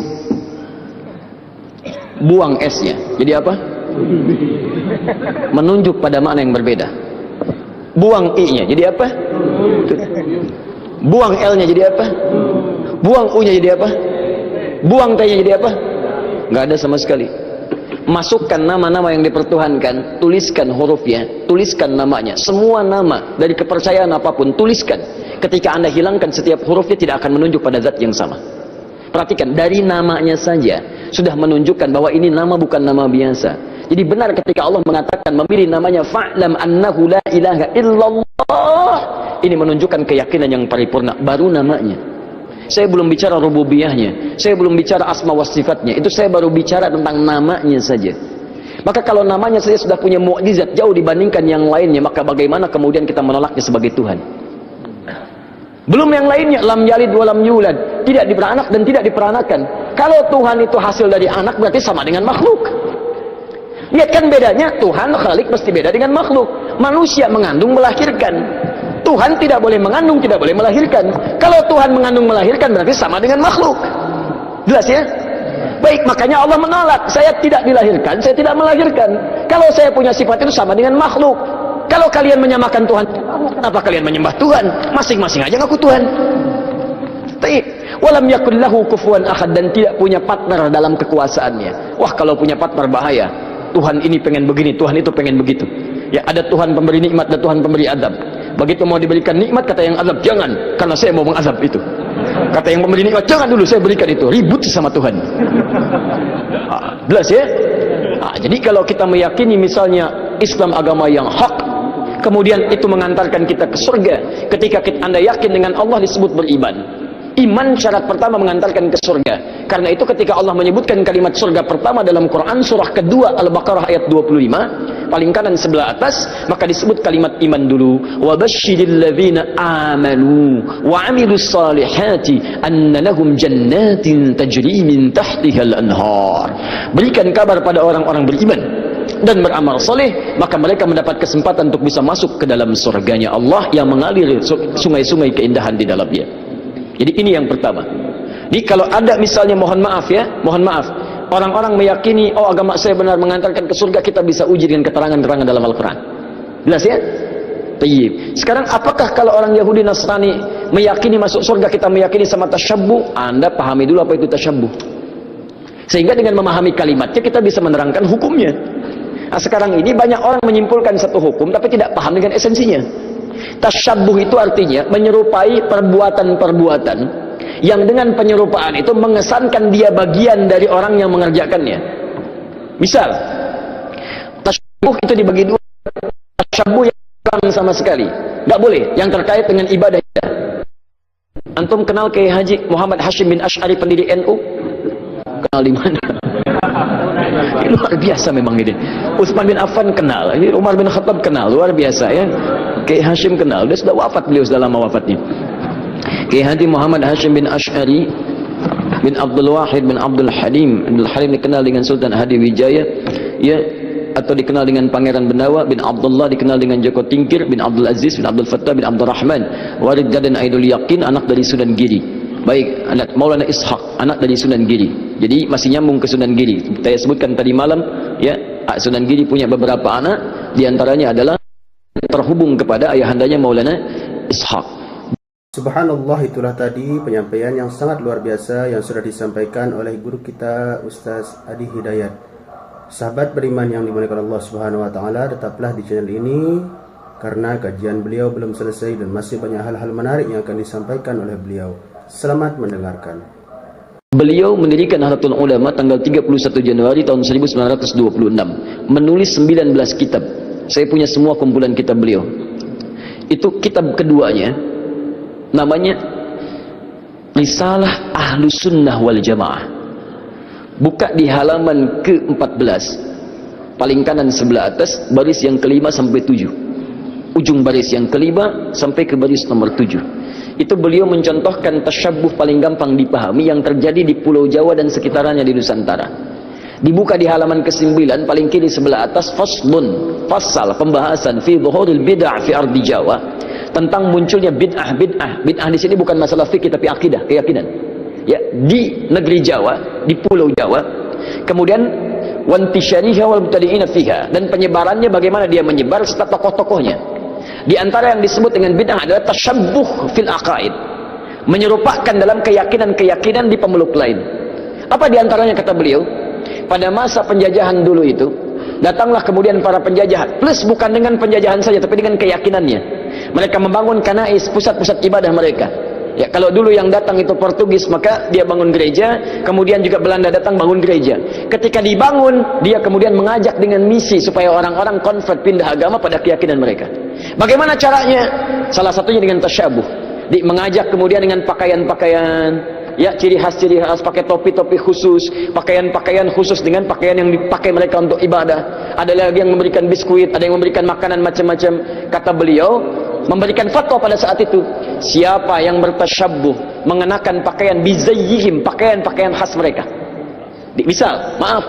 buang S-nya. Jadi apa? Menunjuk pada makna yang berbeda. Buang I-nya. Jadi apa? Buang L-nya jadi apa? Buang U-nya jadi apa? Buang T-nya jadi apa? Nggak ada sama sekali. masukkan nama-nama yang dipertuhankan, tuliskan hurufnya, tuliskan namanya, semua nama dari kepercayaan apapun, tuliskan. Ketika Anda hilangkan setiap hurufnya, tidak akan menunjuk pada zat yang sama. Perhatikan, dari namanya saja sudah menunjukkan bahwa ini nama bukan nama biasa. Jadi benar ketika Allah mengatakan memilih namanya fa'lam annahu la ilaha illallah, ini menunjukkan keyakinan yang paripurna. Baru namanya, saya belum bicara rububiyahnya, saya belum bicara asma wa sifatnya, itu saya baru bicara tentang namanya saja. Maka kalau namanya saja sudah punya mukjizat jauh dibandingkan yang lainnya, maka bagaimana kemudian kita menolaknya sebagai Tuhan? Belum yang lainnya, lam yalid wa lam yulad, tidak diperanak dan tidak diperanakan. Kalau Tuhan itu hasil dari anak, berarti sama dengan makhluk. Lihat kan bedanya, Tuhan Khalik mesti beda dengan makhluk. Manusia mengandung melahirkan, Tuhan tidak boleh mengandung, tidak boleh melahirkan. Kalau Tuhan mengandung melahirkan, berarti sama dengan makhluk. Jelas ya? Baik, makanya Allah menolak, saya tidak dilahirkan, saya tidak melahirkan. Kalau saya punya sifat itu sama dengan makhluk. Kalau kalian menyamakan Tuhan, kenapa kalian menyembah Tuhan? Masing-masing aja ngaku Tuhan. Walam yakul lahu kufuwan ahad, dan tidak punya partner dalam kekuasaannya. Wah, kalau punya partner bahaya. Tuhan ini pengen begini, Tuhan itu pengen begitu. Ya, ada Tuhan pemberi nikmat dan Tuhan pemberi azab. Begitu mau diberikan nikmat, kata yang azab, jangan, karena saya mau mengazab itu. Kata yang pemberi nikmat, jangan dulu, saya berikan itu. Ribut sama Tuhan. Jelas ya? Jadi kalau kita meyakini misalnya Islam agama yang hak, kemudian itu mengantarkan kita ke surga. Ketika Anda yakin dengan Allah, disebut beriman. Iman syarat pertama mengantarkan ke surga. Karena itu ketika Allah menyebutkan kalimat surga pertama dalam Quran surah kedua Al-Baqarah ayat 25, paling kanan sebelah atas, maka disebut kalimat iman dulu. Wa basyiril ladzina amanu wa 'amilus salihati anna lahum jannatin tajri min tahtihal anhar. Berikan kabar pada orang-orang beriman dan beramal soleh, maka mereka mendapat kesempatan untuk bisa masuk ke dalam surganya Allah yang mengalir sungai-sungai keindahan di dalamnya. Jadi ini yang pertama. Jadi kalau ada misalnya, mohon maaf ya, mohon maaf, orang-orang meyakini, oh agama saya benar mengantarkan ke surga, kita bisa uji dengan keterangan-keterangan dalam Al-Quran. Jelas ya? Tayyib. Sekarang apakah kalau orang Yahudi Nasrani meyakini masuk surga, kita meyakini sama tasyabbuh? Anda pahami dulu apa itu tasyabbuh. Sehingga dengan memahami kalimatnya kita bisa menerangkan hukumnya. Nah, sekarang ini banyak orang menyimpulkan satu hukum tapi tidak paham dengan esensinya. Tasyabbuh itu artinya menyerupai perbuatan-perbuatan yang dengan penyerupaan itu mengesankan dia bagian dari orang yang mengerjakannya. Misal, tasyabbuh itu dibagi dua. Tasyabbuh yang kurang sama sekali, tidak boleh, yang terkait dengan ibadah. Antum kenal Kiai Haji Muhammad Hashim bin Asy'ari pendiri NU? Kenal di mana? Ini luar biasa memang ini. Utsman bin Affan kenal, ini Umar bin Khattab kenal, luar biasa ya. Kiai Hashim kenal, dia sudah wafat, beliau sudah lama wafatnya. Kiai Haji Muhammad Hashim bin Asy'ari bin Abdul Wahid bin Abdul Halim. Abdul Halim dikenal dengan Sultan Hadi Wijaya, ya, atau dikenal dengan Pangeran Benawa bin Abdullah, dikenal dengan Joko Tingkir bin Abdul Aziz bin Abdul Fattah bin Abdul Rahman, Walid dan Aidul Yakin, anak dari Sunan Giri. Baik, anak Maulana Ishaq, anak dari Sunan Giri. Jadi masih nyambung ke Sunan Giri. Saya sebutkan tadi malam, ya, Sunan Giri punya beberapa anak, diantaranya adalah terhubung kepada ayahandanya Maulana Ishaq. Subhanallah, itulah tadi penyampaian yang sangat luar biasa yang sudah disampaikan oleh guru kita Ustaz Adi Hidayat. Sahabat beriman yang dimuliakan Allah Subhanahu wa taala, tetaplah di channel ini karena kajian beliau belum selesai dan masih banyak hal-hal menarik yang akan disampaikan oleh beliau. Selamat mendengarkan. Beliau mendirikan Nahdlatul Ulama tanggal 31 Januari tahun 1926, menulis 19 kitab. Saya punya semua kumpulan kitab beliau. Itu kitab keduanya, namanya Risalah Ahlus Sunnah wal Jamaah. Buka di halaman ke-14, paling kanan sebelah atas, baris yang kelima sampai 7, ujung baris yang kelima sampai ke baris nomor 7. Itu beliau mencontohkan tasyabbuh paling gampang dipahami yang terjadi di Pulau Jawa dan sekitarnya di Nusantara. Dibuka di halaman ke-9 paling kiri sebelah atas, faslun, fasal pembahasan fi dhuhuril bid'ah fi ardi Jawa, tentang munculnya bid'ah. Bid'ah di sini bukan masalah fikih tapi akidah, keyakinan. Ya, di negeri Jawa, di Pulau Jawa. Kemudian wantisyariha wal mubtadi'ina fiha, dan penyebarannya bagaimana dia menyebar serta tokoh-tokohnya. Di antara yang disebut dengan bid'ah adalah tasyabbuh fil aqaid, menyerupakan dalam keyakinan-keyakinan di pemeluk lain. Apa di antaranya kata beliau? pada masa penjajahan dulu itu, datanglah kemudian para penjajah, plus bukan dengan penjajahan saja, tapi dengan keyakinannya. Mereka membangun kanais, pusat-pusat ibadah mereka. Ya, kalau dulu yang datang itu Portugis, maka dia bangun gereja, kemudian juga Belanda datang bangun gereja. Ketika dibangun, dia kemudian mengajak dengan misi supaya orang-orang convert, pindah agama pada keyakinan mereka. Bagaimana caranya? Salah satunya dengan tasyabuh. Mengajak kemudian dengan pakaian-pakaian, ya, ciri khas pakai topi-topi khusus, pakaian-pakaian khusus dengan pakaian yang dipakai mereka untuk ibadah. Ada lagi yang memberikan biskuit, ada yang memberikan makanan macam-macam. Kata beliau, memberikan fatwa pada saat itu, siapa yang bertasyabbuh mengenakan pakaian bizayyihim, pakaian-pakaian khas mereka. Misal, maaf,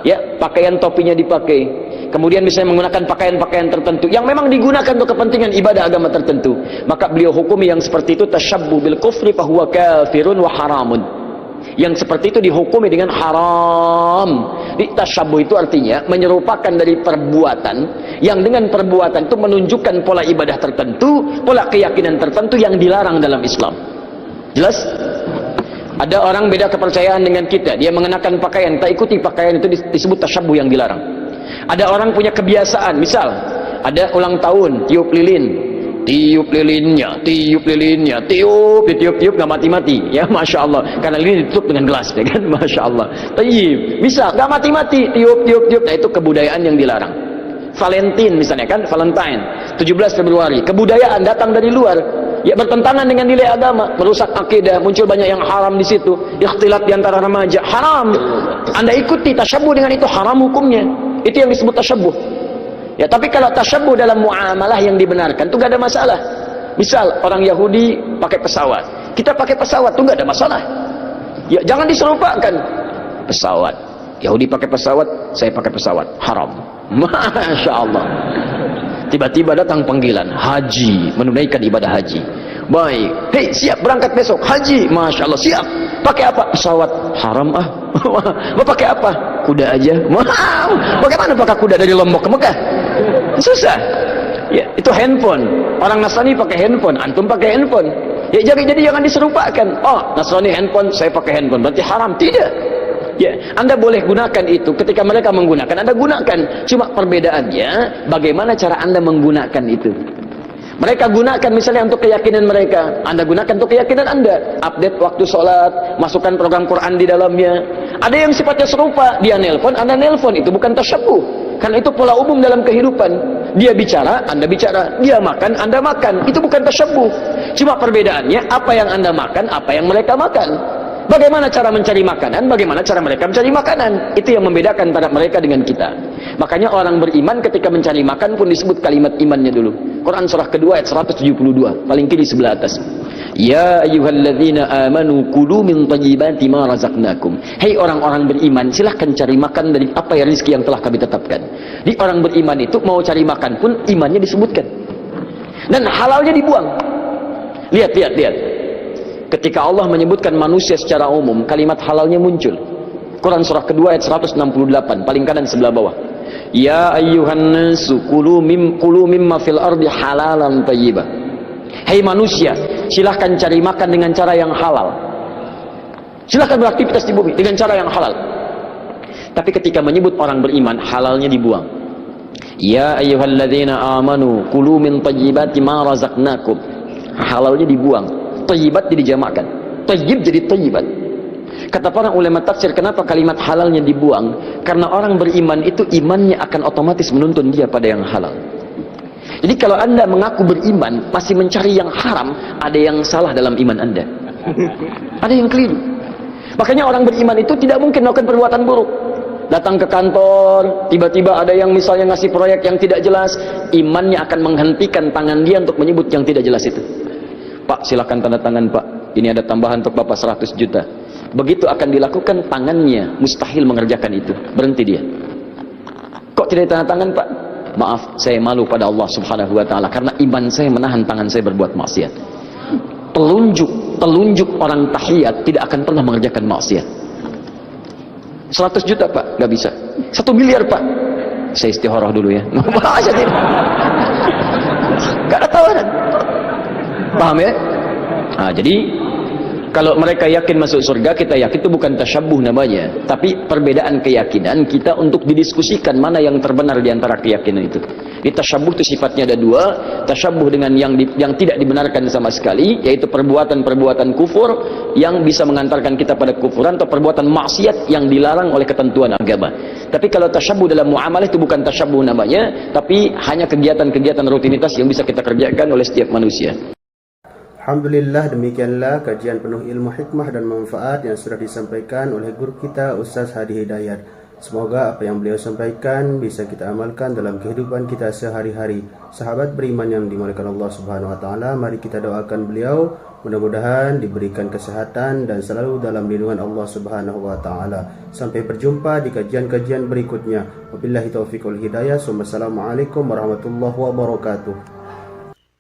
ya, pakaian topinya dipakai, kemudian misalnya menggunakan pakaian-pakaian tertentu yang memang digunakan untuk kepentingan ibadah agama tertentu, maka beliau hukumi yang seperti itu tasyabbuh bil kufri fahuwa kafirun wa haramun. Yang seperti itu dihukumi dengan haram. Tasyabbuh itu artinya menyerupakan dari perbuatan yang dengan perbuatan itu menunjukkan pola ibadah tertentu, pola keyakinan tertentu yang dilarang dalam Islam. Jelas? Ada orang beda kepercayaan dengan kita, dia mengenakan pakaian, tak ikuti pakaian itu disebut tasyabbuh yang dilarang. Ada orang punya kebiasaan, misal ada ulang tahun, tiup lilin, tiup lilinnya, tiup nggak mati-mati, ya, masya Allah, karena lilin ditutup dengan gelas, ya kan, masya Allah. Bisa nggak mati-mati, tiup, nah itu kebudayaan yang dilarang. Valentine misalnya kan, Valentine, 17 Februari, kebudayaan datang dari luar, ya, bertentangan dengan nilai agama, merusak akidah, muncul banyak yang haram di situ, ikhtilat di antara remaja, haram. Anda ikuti tasyabbuh dengan itu, haram hukumnya. Itu yang disebut tasyabbuh. Ya, tapi kalau tasyabbuh dalam muamalah yang dibenarkan itu gak ada masalah. Misal orang Yahudi pakai pesawat, kita pakai pesawat itu gak ada masalah. Ya, jangan diserupakan. Pesawat, Yahudi pakai pesawat, saya pakai pesawat, haram. Masya Allah. Tiba-tiba datang panggilan haji, menunaikan ibadah haji. Baik, hei, siap berangkat besok haji, masya Allah, siap. Pakai apa? Pesawat, haram ah. Mau pakai apa? Kuda aja. Wow, bagaimana pakai kuda dari Lombok ke Mekah? Susah. Ya, itu handphone. Orang Nasrani pakai handphone, antum pakai handphone. Ya, jadi jangan diserupakan. Oh, Nasrani handphone, saya pakai handphone, berarti haram. Tidak. Ya, Anda boleh gunakan itu ketika mereka menggunakan, Anda gunakan. Cuma perbedaannya bagaimana cara Anda menggunakan itu. Mereka gunakan misalnya untuk keyakinan mereka, Anda gunakan untuk keyakinan Anda. Update waktu sholat, masukkan program Quran di dalamnya. Ada yang sifatnya serupa, dia nelpon, Anda nelpon, itu bukan tasyabbuh. Karena itu pola umum dalam kehidupan. Dia bicara, Anda bicara. Dia makan, Anda makan. Itu bukan tasyabbuh. Cuma perbedaannya apa yang Anda makan, apa yang mereka makan. Bagaimana cara mencari makanan, bagaimana cara mereka mencari makanan. Itu yang membedakan antara mereka dengan kita. Makanya orang beriman ketika mencari makan pun disebut kalimat imannya dulu. Quran surah kedua ayat 172, paling kiri sebelah atas. Ya ayyuhalladzina amanu kulu min thayyibati ma razaqnakum. Hei orang-orang beriman, silahkan cari makan dari apa ya rezeki yang telah kami tetapkan. Di orang beriman itu mau cari makan pun imannya disebutkan. Dan halalnya dibuang. Lihat. Ketika Allah menyebutkan manusia secara umum, kalimat halalnya muncul. Quran surah kedua ayat 168, paling kanan sebelah bawah. Ya ayyuhan nasu kulu mimma fil ardi halalan thayyiba. Hei manusia, silahkan cari makan dengan cara yang halal. Silahkan beraktivitas di bumi dengan cara yang halal. Tapi ketika menyebut orang beriman, halalnya dibuang. Ya ayyuhalladzina amanu kulu min thayyibati ma razaqnakum. Halalnya dibuang. Thayyibat dijamakkan. Thayyib jadi thayyibat. Kata para ulama tafsir, kenapa kalimat halalnya dibuang? Karena orang beriman itu imannya akan otomatis menuntun dia pada yang halal. Jadi kalau Anda mengaku beriman masih mencari yang haram, ada yang salah dalam iman Anda. Ada yang keliru. Makanya orang beriman itu tidak mungkin melakukan perbuatan buruk. Datang ke kantor, tiba-tiba ada yang misalnya ngasih proyek yang tidak jelas, imannya akan menghentikan tangan dia untuk menyebut yang tidak jelas itu. Pak, silakan tanda tangan Pak, ini ada tambahan untuk Bapak 100 juta. Begitu akan dilakukan, tangannya mustahil mengerjakan itu, berhenti dia. Kok tidak tanda tangan Pak? Maaf, saya malu pada Allah subhanahu wa ta'ala, karena iman saya menahan tangan saya berbuat maksiat. Telunjuk orang tahiyat tidak akan pernah mengerjakan maksiat. 100 juta Pak, gak bisa. 1 miliar Pak, saya istikharah dulu ya. Gak ada tawaran. Paham ya? Nah, jadi Kalau mereka yakin masuk surga, kita yakin, itu bukan tasyabbuh namanya, tapi perbedaan keyakinan kita untuk didiskusikan mana yang terbenar di antara keyakinan itu. Di tasyabbuh itu sifatnya ada dua, tasyabbuh dengan yang tidak dibenarkan sama sekali, yaitu perbuatan-perbuatan kufur yang bisa mengantarkan kita pada kufuran, atau perbuatan maksiat yang dilarang oleh ketentuan agama. Tapi kalau tasyabbuh dalam muamalah itu bukan tasyabbuh namanya, tapi hanya kegiatan-kegiatan rutinitas yang bisa kita kerjakan oleh setiap manusia. Alhamdulillah, demikianlah kajian penuh ilmu, hikmah dan manfaat yang sudah disampaikan oleh guru kita Ustaz Hadi Hidayat. Semoga apa yang beliau sampaikan bisa kita amalkan dalam kehidupan kita sehari-hari. Sahabat beriman yang dimuliakan Allah Subhanahu wa taala, mari kita doakan beliau mudah-mudahan diberikan kesehatan dan selalu dalam lindungan Allah Subhanahu wa taala. Sampai berjumpa di kajian-kajian berikutnya. Wabillahi taufiq wal hidayah. Wassalamualaikum warahmatullahi wabarakatuh.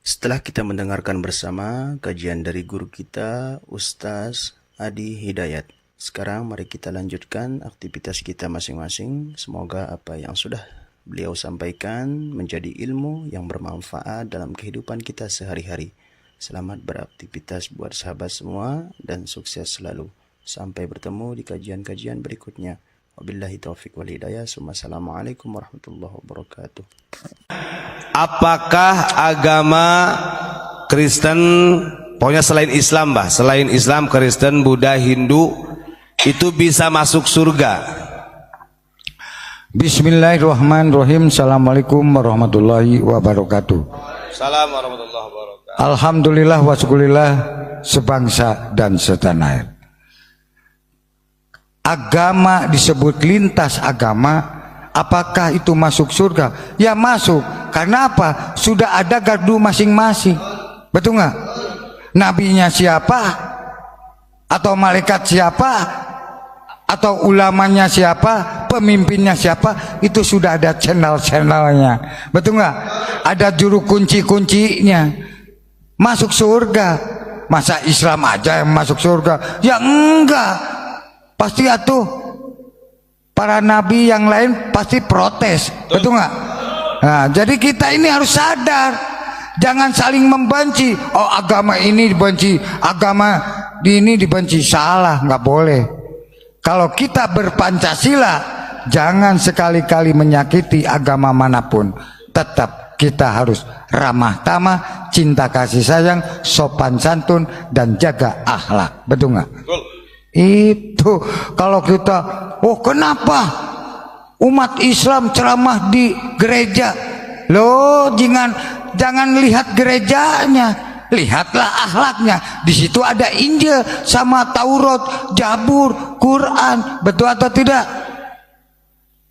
Setelah kita mendengarkan bersama kajian dari guru kita, Ustaz Adi Hidayat, sekarang mari kita lanjutkan aktivitas kita masing-masing. Semoga apa yang sudah beliau sampaikan menjadi ilmu yang bermanfaat dalam kehidupan kita sehari-hari. Selamat beraktivitas buat sahabat semua dan sukses selalu. Sampai bertemu di kajian-kajian berikutnya. Wabillahi taufiq wal hidayah. Wassalamualaikum warahmatullahi wabarakatuh. Apakah agama Kristen, pokoknya selain Islam, selain Islam, Kristen, Buddha, Hindu, itu bisa masuk surga? Bismillahirrahmanirrahim. Assalamualaikum warahmatullahi wabarakatuh. Assalamualaikum warahmatullahi wabarakatuh. Alhamdulillah wa syukurillah sebangsa dan setanah air. Agama disebut lintas agama, apakah itu masuk surga? Ya masuk, karena apa? Sudah ada gardu masing-masing. Betul nggak? Nabinya siapa? Atau malaikat siapa? Atau ulamanya siapa? Pemimpinnya siapa? Itu sudah ada channel-channelnya. Betul nggak? Ada juru kunci-kuncinya. Masuk surga. Masa Islam aja yang masuk surga? Ya enggak. Pasti atuh para nabi yang lain pasti protes, betul nggak? Nah, jadi kita ini harus sadar, jangan saling membenci. Oh, agama ini dibenci, agama ini dibenci, salah, nggak boleh. Kalau kita berpancasila, jangan sekali-kali menyakiti agama manapun. Tetap kita harus ramah tamah, cinta kasih sayang, sopan santun dan jaga akhlak, betul nggak? Itu kalau kita, oh kenapa umat Islam ceramah di gereja? Loh, jangan lihat gerejanya, lihatlah akhlaknya. Di situ ada Injil sama Taurat, Zabur, Quran, betul atau tidak?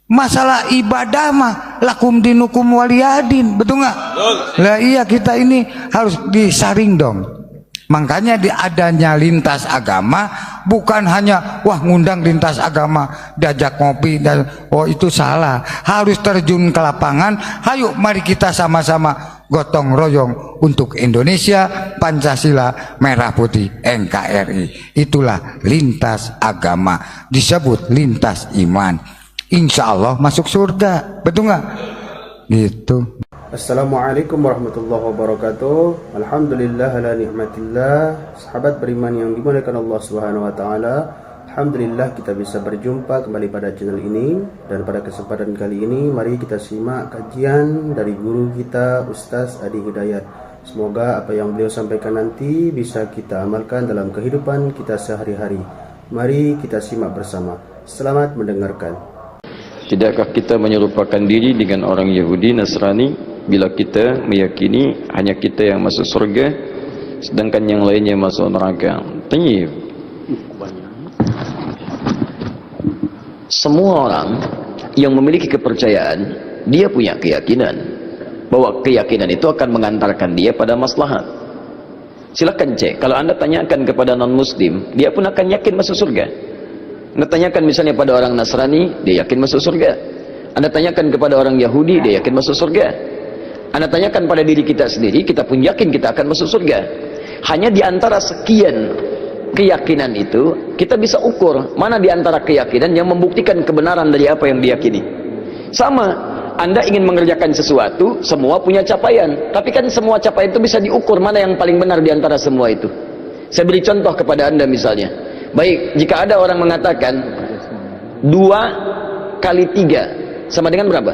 Masalah ibadah mah lakum dinukum waliyadin, betul nggak? Lah iya, kita ini harus disaring dong. Makanya adanya lintas agama bukan hanya wah ngundang lintas agama diajak ngopi dan oh itu salah, harus terjun ke lapangan. Hayo mari kita sama-sama gotong royong untuk Indonesia, Pancasila, merah putih, NKRI. Itulah lintas agama, disebut lintas iman. Insya Allah masuk surga, betul nggak? Gitu. Assalamualaikum warahmatullahi wabarakatuh. Alhamdulillah ala ni'matillah. Sahabat beriman yang dimuliakan Allah Subhanahu wa taala, alhamdulillah kita bisa berjumpa kembali pada channel ini. Dan pada kesempatan kali ini mari kita simak kajian dari guru kita Ustaz Adi Hidayat. Semoga apa yang beliau sampaikan nanti bisa kita amalkan dalam kehidupan kita sehari-hari. Mari kita simak bersama. Selamat mendengarkan. Tidakkah kita menyerupakan diri dengan orang Yahudi, Nasrani bila kita meyakini hanya kita yang masuk surga sedangkan yang lainnya masuk neraka? Tayyib. Semua orang yang memiliki kepercayaan, dia punya keyakinan bahwa keyakinan itu akan mengantarkan dia pada maslahat. Silakan cek, kalau Anda tanyakan kepada non-muslim, dia pun akan yakin masuk surga. Anda tanyakan misalnya pada orang Nasrani, dia yakin masuk surga. Anda tanyakan kepada orang Yahudi, dia yakin masuk surga. Anda tanyakan pada diri kita sendiri, kita pun yakin kita akan masuk surga. Hanya di antara sekian keyakinan itu, kita bisa ukur mana di antara keyakinan yang membuktikan kebenaran dari apa yang diyakini. Sama, Anda ingin mengerjakan sesuatu, semua punya capaian. Tapi kan semua capaian itu bisa diukur mana yang paling benar di antara semua itu. Saya beri contoh kepada Anda misalnya. Baik, jika ada orang mengatakan 2 kali 3 sama dengan berapa?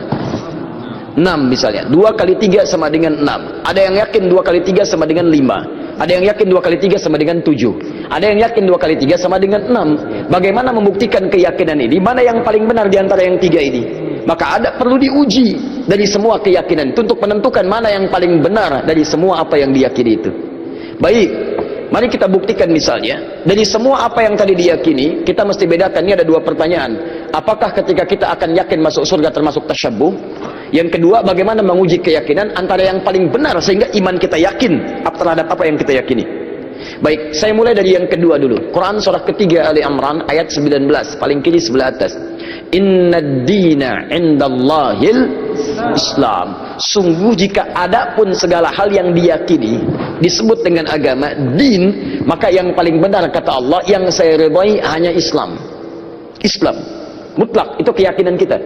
6 misalnya. 2 kali 3 sama dengan 6. Ada yang yakin 2 kali 3 sama dengan 5. Ada yang yakin 2 kali 3 sama dengan 7. Ada yang yakin 2 kali 3 sama dengan 6. Bagaimana membuktikan keyakinan ini? Mana yang paling benar di antara yang 3 ini? Maka perlu diuji dari semua keyakinan itu untuk menentukan mana yang paling benar dari semua apa yang diyakini itu. Baik, mari kita buktikan misalnya dari semua apa yang tadi diyakini, kita mesti bedakan. Ini ada 2 pertanyaan. Apakah ketika kita akan yakin masuk surga termasuk tasyabbuh? Yang kedua, bagaimana menguji keyakinan antara yang paling benar sehingga iman kita yakin terhadap apa yang kita yakini. Baik, saya mulai dari yang kedua dulu. Quran surah ketiga Ali Imran ayat 19, paling kiri sebelah atas. Innad dina indallahil Islam. Sungguh jika ada pun segala hal yang diyakini disebut dengan agama, din, maka yang paling benar kata Allah, yang saya ridhai hanya Islam. Islam mutlak, itu keyakinan kita.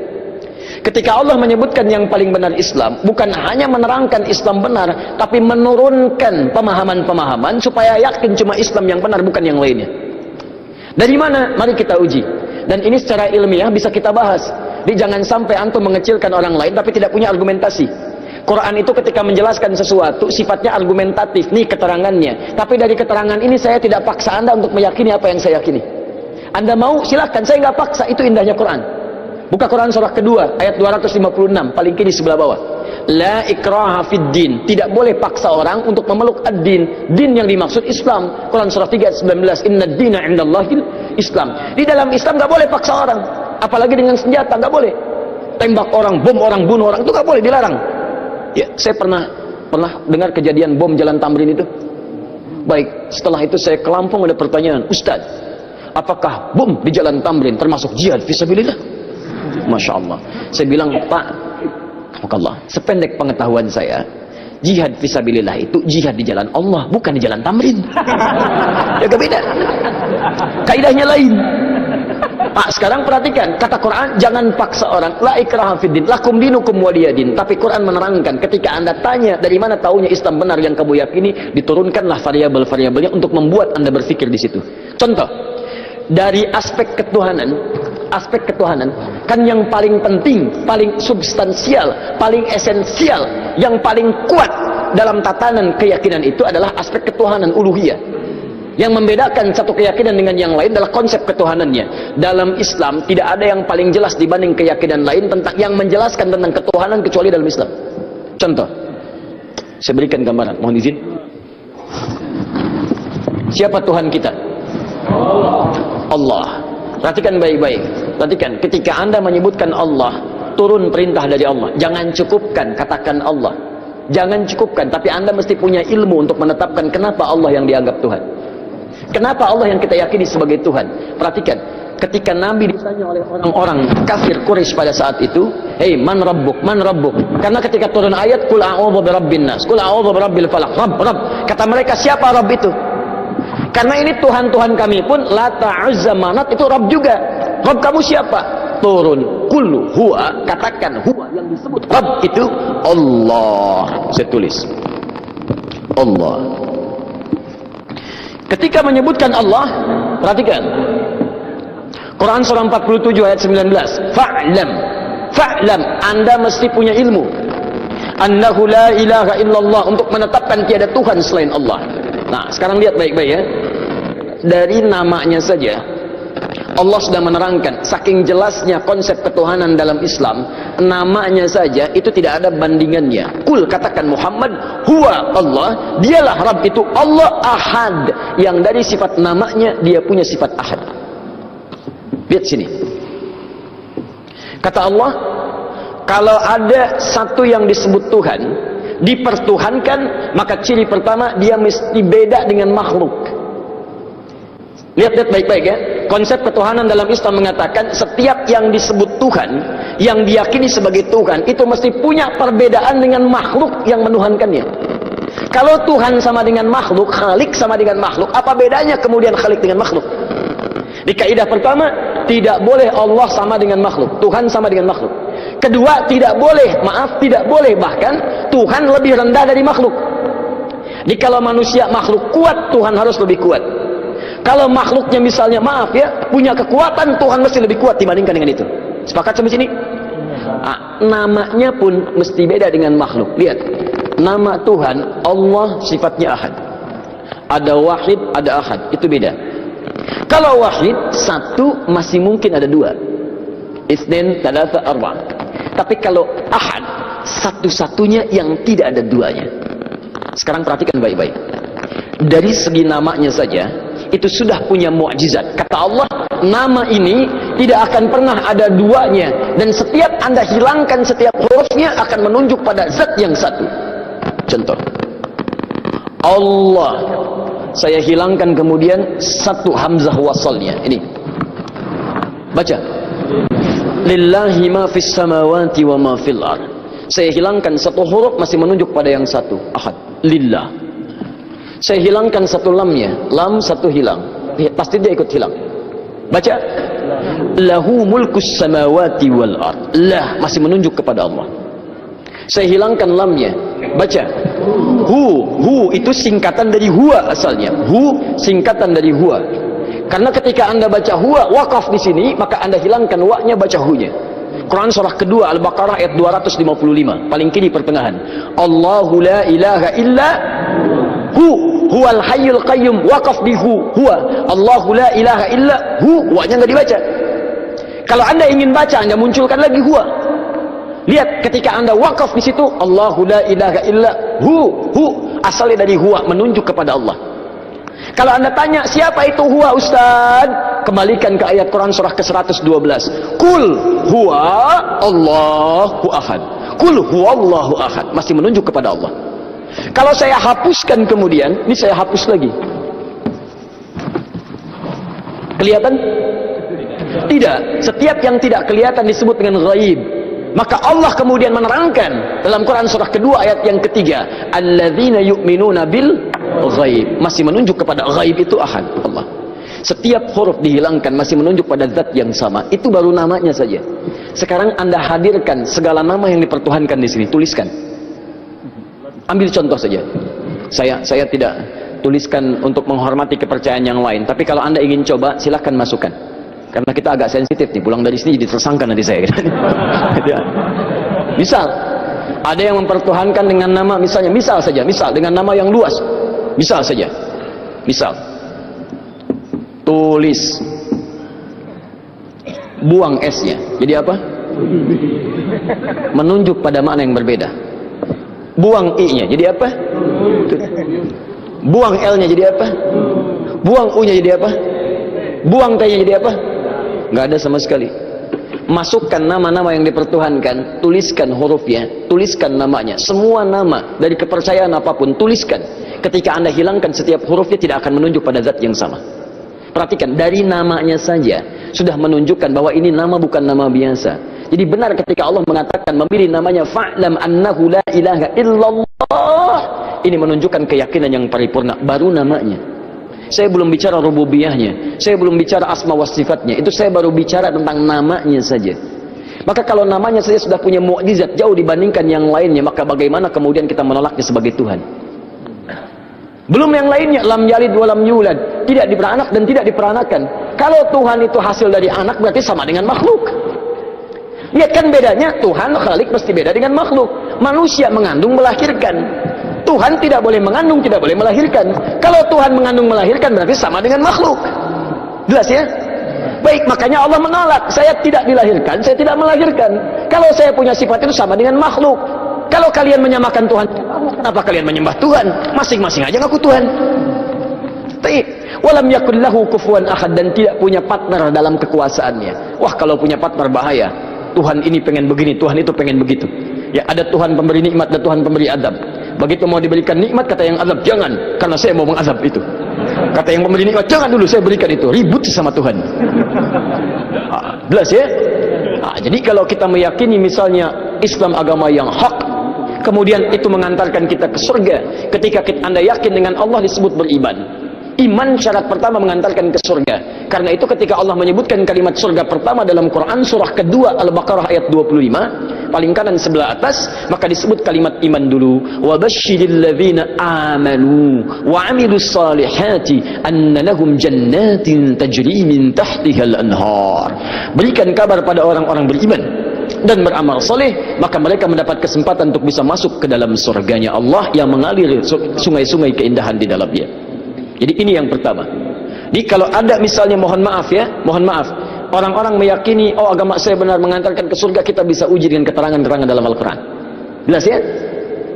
Ketika Allah menyebutkan yang paling benar Islam, bukan hanya menerangkan Islam benar, tapi menurunkan pemahaman-pemahaman supaya yakin cuma Islam yang benar, bukan yang lainnya. Dari mana? Mari kita uji. Dan ini secara ilmiah bisa kita bahas. Jadi jangan sampai antum mengecilkan orang lain tapi tidak punya argumentasi. Quran itu ketika menjelaskan sesuatu sifatnya argumentatif, nih keterangannya. Tapi dari keterangan ini saya tidak paksa Anda untuk meyakini apa yang saya yakini. Anda mau silahkan, saya nggak paksa, itu indahnya Quran. Buka Quran surah kedua ayat 256 paling kiri sebelah bawah. La ikraha fid din. Tidak boleh paksa orang untuk memeluk ad-din. Din yang dimaksud Islam. Quran surah 3 ayat 19. Innad dina indallahil Islam. Di dalam Islam nggak boleh paksa orang. Apalagi dengan senjata nggak boleh. Tembak orang, bom orang, bunuh orang, itu nggak boleh, dilarang. Ya, saya pernah dengar kejadian bom Jalan Tamrin itu. Baik, setelah itu saya ke Lampung, ada pertanyaan, Ustaz, apakah bom di Jalan Tamrin termasuk jihad fisabilillah? Masya Allah. Saya bilang, Pak, Allah, sependek pengetahuan saya, jihad fisabilillah itu jihad di jalan Allah, bukan di Jalan Tamrin. Ya beda. Kaidahnya lain. Pak, sekarang perhatikan, kata Quran, jangan paksa orang. La ikraha fiddin, lakum dinukum waliyadin. Tapi Quran menerangkan, ketika Anda tanya dari mana taunya Islam benar yang kamu yakini, diturunkanlah variabel-variabelnya untuk membuat Anda berpikir di situ. Contoh, dari aspek ketuhanan kan yang paling penting, paling substansial, paling esensial, yang paling kuat dalam tatanan keyakinan itu adalah aspek ketuhanan, uluhiyah. Yang membedakan satu keyakinan dengan yang lain adalah konsep ketuhanannya. Dalam Islam tidak ada yang paling jelas dibanding keyakinan lain tentang yang menjelaskan tentang ketuhanan kecuali dalam Islam. Contoh, saya berikan gambaran, mohon izin. Siapa Tuhan kita? Allah. Perhatikan baik-baik. Perhatikan, ketika Anda menyebutkan Allah, turun perintah dari Allah. Jangan cukupkan katakan Allah. Jangan cukupkan, tapi Anda mesti punya ilmu untuk menetapkan kenapa Allah yang dianggap Tuhan. Kenapa Allah yang kita yakini sebagai Tuhan? Perhatikan, ketika Nabi ditanya oleh orang-orang kafir Quraisy pada saat itu, "Hei, man rabbuk? Man rabbuk?" Karena ketika turun ayat, "Qul a'udzu birabbin nas, qul a'udzu birabbil falaq." Rabb. Kata mereka, siapa Rabb itu? Karena ini Tuhan-Tuhan kami pun la ta'uzza manat, itu Rabb juga. Rabb kamu siapa? Turun, qul huwa, katakan huwa, yang disebut Rabb itu Allah. Saya tulis Allah. Ketika menyebutkan Allah, perhatikan Quran surah 47 ayat 19, fa'lam, Anda mesti punya ilmu, annahu la ilaha illallah, untuk menetapkan tiada Tuhan selain Allah. Nah, sekarang lihat baik-baik ya. Dari namanya saja Allah sudah menerangkan, saking jelasnya konsep ketuhanan dalam Islam, namanya saja itu tidak ada bandingannya. Kul, katakan Muhammad, huwa Allah, dialah Rabb itu Allah Ahad, yang dari sifat namanya dia punya sifat Ahad. Lihat sini. Kata Allah, kalau ada satu yang disebut Tuhan, dipertuhankan, maka ciri pertama dia mesti beda dengan makhluk. Lihat baik-baik ya. Konsep ketuhanan dalam Islam mengatakan setiap yang disebut Tuhan, yang diyakini sebagai Tuhan, itu mesti punya perbedaan dengan makhluk yang menuhankannya. Kalau Tuhan sama dengan makhluk, Khalik sama dengan makhluk, apa bedanya kemudian Khalik dengan makhluk? Di kaidah pertama, tidak boleh Allah sama dengan makhluk, Tuhan sama dengan makhluk. Kedua, tidak boleh bahkan Tuhan lebih rendah dari makhluk. Jadi kalau manusia makhluk kuat, Tuhan harus lebih kuat. Kalau makhluknya misalnya, maaf ya, punya kekuatan, Tuhan mesti lebih kuat dibandingkan dengan itu. Sepakat sampai sini? Nah, namanya pun mesti beda dengan makhluk. Lihat, nama Tuhan Allah sifatnya ahad. Ada wahid, ada ahad, itu beda. Kalau wahid, satu masih mungkin ada dua. Itsnain, tsalatsa, arba'. Tapi kalau ahad, satu-satunya yang tidak ada duanya. Sekarang perhatikan baik-baik. Dari segi namanya saja, itu sudah punya mukjizat. Kata Allah, nama ini tidak akan pernah ada duanya, dan setiap Anda hilangkan setiap hurufnya akan menunjuk pada zat yang satu. Contoh, Allah, saya hilangkan kemudian satu hamzah wasalnya. Ini baca, lillahi ma fis samawati wa ma fil ard. Saya hilangkan satu huruf, masih menunjuk pada yang satu, ahad, lillah. Saya hilangkan satu lamnya, lam satu hilang, pasti dia ikut hilang. Baca, lahu mulkus samawati wal ard. Lah masih menunjuk kepada Allah. Saya hilangkan lamnya, baca, hu itu singkatan dari huwa asalnya. Hu singkatan dari huwa. Karena ketika Anda baca huwa wakaf di sini, maka Anda hilangkan wa-nya, baca hu-nya. Quran surah kedua Al-Baqarah ayat 255, paling kiri pertengahan. Allahu la ilaha illa huwal hayyul qayyum, waqaf di huwa. Allahu la ilaha illa wa-nya enggak dibaca. Kalau Anda ingin baca, Anda munculkan lagi huwa. Lihat, ketika Anda wakaf di situ, Allahu la ilaha illa asalnya dari huwa, menunjuk kepada Allah. Kalau Anda tanya, siapa itu huwa Ustaz? Kembalikan ke ayat Quran surah ke-112. Kul huwa Allahu ahad. Kul huwa Allahu ahad. Masih menunjuk kepada Allah. Kalau saya hapuskan kemudian, ini saya hapus lagi. Kelihatan? Tidak. Setiap yang tidak kelihatan disebut dengan ghaib. Maka Allah kemudian menerangkan dalam Quran surah kedua ayat yang ketiga, alladzina yu'minuna bil ghaib, masih menunjuk kepada ghaib itu ahad, Allah. Setiap huruf dihilangkan masih menunjuk pada zat yang sama. Itu baru namanya saja. Sekarang Anda hadirkan segala nama yang dipertuhankan di sini, tuliskan. Ambil contoh saja. Saya tidak tuliskan untuk menghormati kepercayaan yang lain, tapi kalau Anda ingin coba, silahkan masukkan. Karena kita agak sensitif nih, pulang dari sini jadi tersangka nanti saya. Misal, ada yang mempertuhankan dengan nama, misal dengan nama yang luas. Misal saja, tulis, buang S-nya, jadi apa? Menunjuk pada makna yang berbeda. Buang I-nya, jadi apa? Buang L-nya, jadi apa? Buang U-nya, jadi apa? Buang T-nya, jadi apa? Nggak ada sama sekali. Masukkan nama-nama yang dipertuhankan, tuliskan hurufnya, tuliskan namanya. Semua nama dari kepercayaan apapun, tuliskan. Ketika Anda hilangkan setiap hurufnya, tidak akan menunjuk pada zat yang sama. Perhatikan, dari namanya saja sudah menunjukkan bahwa ini nama bukan nama biasa. Jadi benar ketika Allah mengatakan memilih namanya fa'lam annahu la ilaha illallah, ini menunjukkan keyakinan yang paripurna, baru namanya. Saya belum bicara rububiyahnya, saya belum bicara asma wa sifatnya, itu saya baru bicara tentang namanya saja. Maka kalau namanya saja sudah punya mukjizat jauh dibandingkan yang lainnya, maka bagaimana kemudian kita menolaknya sebagai Tuhan? Belum yang lainnya, lam yalid wa lam yulad, tidak diperanak dan tidak diperanakan. Kalau Tuhan itu hasil dari anak, berarti sama dengan makhluk. Lihat kan bedanya, Tuhan Khalik mesti beda dengan makhluk. Manusia mengandung melahirkan, Tuhan tidak boleh mengandung, tidak boleh melahirkan. Kalau Tuhan mengandung melahirkan, berarti sama dengan makhluk. Jelas ya? Baik, makanya Allah menolak. Saya tidak dilahirkan, saya tidak melahirkan. Kalau saya punya sifat itu sama dengan makhluk. Kalau kalian menyamakan Tuhan, kenapa kalian menyembah Tuhan? Masing-masing aja ngaku Tuhan. Baik. Walam yakul lahu kufuwan ahad, dan tidak punya partner dalam kekuasaannya. Wah, kalau punya partner bahaya. Tuhan ini pengen begini, Tuhan itu pengen begitu. Ya, ada Tuhan pemberi nikmat, ada Tuhan pemberi azab. Begitu mau diberikan nikmat, kata yang azab, jangan, karena saya mau mengazab itu. Kata yang pemberi nikmat, jangan dulu, saya berikan itu. Ribut sama Tuhan. Jelas ya? Jadi kalau kita meyakini misalnya Islam agama yang hak, kemudian itu mengantarkan kita ke surga. Ketika Anda yakin dengan Allah, disebut beriman. Iman syarat pertama mengantarkan ke surga. Karena itu ketika Allah menyebutkan kalimat surga pertama dalam Quran surah kedua Al-Baqarah ayat 25, paling kanan sebelah atas, maka disebut kalimat iman dulu. Wa basyiril ladzina amanu wa 'amilus salihati anna lahum jannatin tajri min tahtihal anhar. Berikan kabar pada orang-orang beriman dan beramal soleh, maka mereka mendapat kesempatan untuk bisa masuk ke dalam surganya Allah yang mengalir sungai-sungai keindahan di dalamnya. Jadi ini yang pertama. Jadi kalau ada misalnya, mohon maaf, orang-orang meyakini, oh agama saya benar mengantarkan ke surga, kita bisa uji dengan keterangan-keterangan dalam Al-Quran. Jelas ya?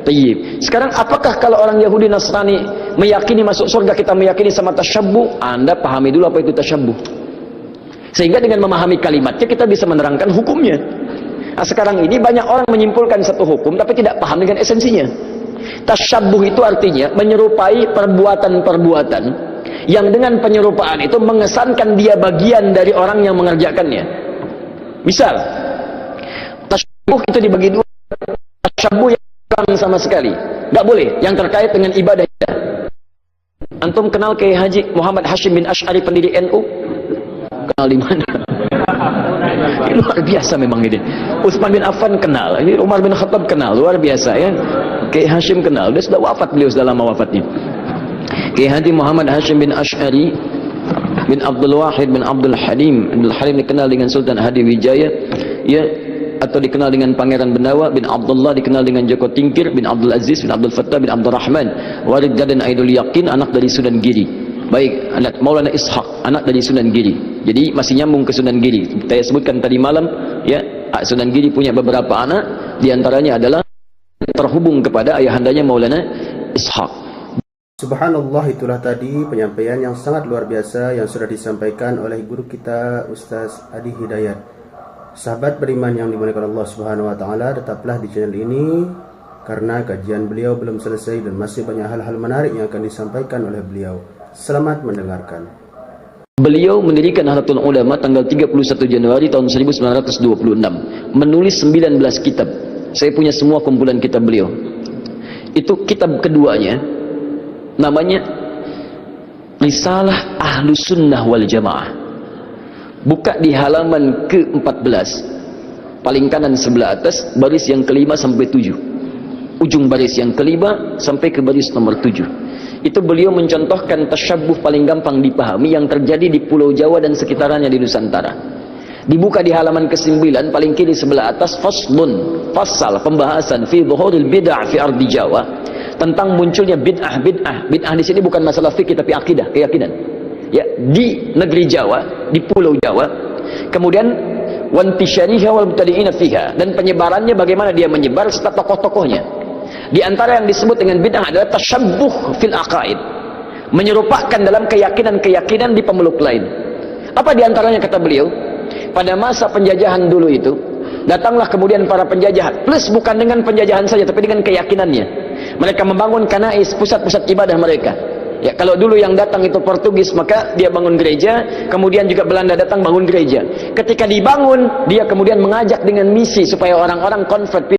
Tayyib. Sekarang apakah kalau orang Yahudi Nasrani meyakini masuk surga, kita meyakini sama tasyabbuh? Anda pahami dulu apa itu tasyabbuh. Sehingga dengan memahami kalimatnya kita bisa menerangkan hukumnya. Nah, sekarang ini banyak orang menyimpulkan satu hukum tapi tidak paham dengan esensinya. Tasyabbuh itu artinya menyerupai perbuatan-perbuatan yang dengan penyerupaan itu mengesankan dia bagian dari orang yang mengerjakannya. Misal, tasyabbuh itu dibagi dua. Tasyabbuh yang kurang sama sekali, nggak boleh, yang terkait dengan ibadah. Antum kenal Kiai Haji Muhammad Hashim bin Asy'ari pendiri NU? Kenal di mana? Luar biasa memang ini. Utsman bin Affan kenal, ini Umar bin Khattab kenal, luar biasa ya. Kiai Hashim kenal, dia sudah wafat, beliau sudah lama wafatnya. Kiai Haji Muhammad Hashim bin Asy'ari bin Abdul Wahid bin Abdul Halim. Abdul Halim dikenal dengan Sultan Hadiwijaya, ya, atau dikenal dengan Pangeran Benawa bin Abdullah, dikenal dengan Joko Tingkir bin Abdul Aziz bin Abdul Fattah bin Abdul Rahman, Warid Gadan Aidul Yakin, anak dari Sunan Giri. Baik, anak Maulana Ishaq, anak dari Sunan Giri. Jadi masih nyambung ke Sunan Giri. Saya sebutkan tadi malam, ya, Sunan Giri punya beberapa anak, diantaranya adalah terhubung kepada ayahandanya Maulana Ishaq. Subhanallah, itulah tadi penyampaian yang sangat luar biasa yang sudah disampaikan oleh guru kita Ustaz Adi Hidayat. Sahabat beriman yang dimuliakan Allah Subhanahu wa taala, tetaplah di channel ini karena kajian beliau belum selesai dan masih banyak hal-hal menarik yang akan disampaikan oleh beliau. Selamat mendengarkan. Beliau mendirikan Nahdlatul Ulama tanggal 31 Januari tahun 1926, menulis 19 kitab. Saya punya semua kumpulan kitab beliau. Itu kitab keduanya, namanya Risalah Ahlus Sunnah wal Jamaah. Buka di halaman ke-14, paling kanan sebelah atas, baris yang kelima sampai 7. Ujung baris yang kelima sampai ke baris nomor 7. Itu beliau mencontohkan tasyabbuh paling gampang dipahami yang terjadi di Pulau Jawa dan sekitarnya di Nusantara. Dibuka di halaman ke-9 paling kiri sebelah atas, faslun, fasal pembahasan fi dhuhuril bid'ah fi ardi Jawa, tentang munculnya bid'ah. Bid'ah di sini bukan masalah fikih tapi akidah, keyakinan. Ya, di negeri Jawa, di Pulau Jawa. Kemudian wantisyariha wal mubtadi'ina fiha, dan penyebarannya bagaimana dia menyebar serta tokoh-tokohnya. Di antara yang disebut dengan bid'ah adalah tasyabbuh fil aqaid, menyerupakan dalam keyakinan-keyakinan di pemeluk lain. Apa di antaranya kata beliau? Pada masa penjajahan dulu itu, datanglah kemudian para penjajah, plus bukan dengan penjajahan saja tapi dengan keyakinannya. Mereka membangun kanais, pusat-pusat ibadah mereka. Ya, kalau dulu yang datang itu Portugis, maka dia bangun gereja, kemudian juga Belanda datang bangun gereja. Ketika dibangun, dia kemudian mengajak dengan misi supaya orang-orang convert.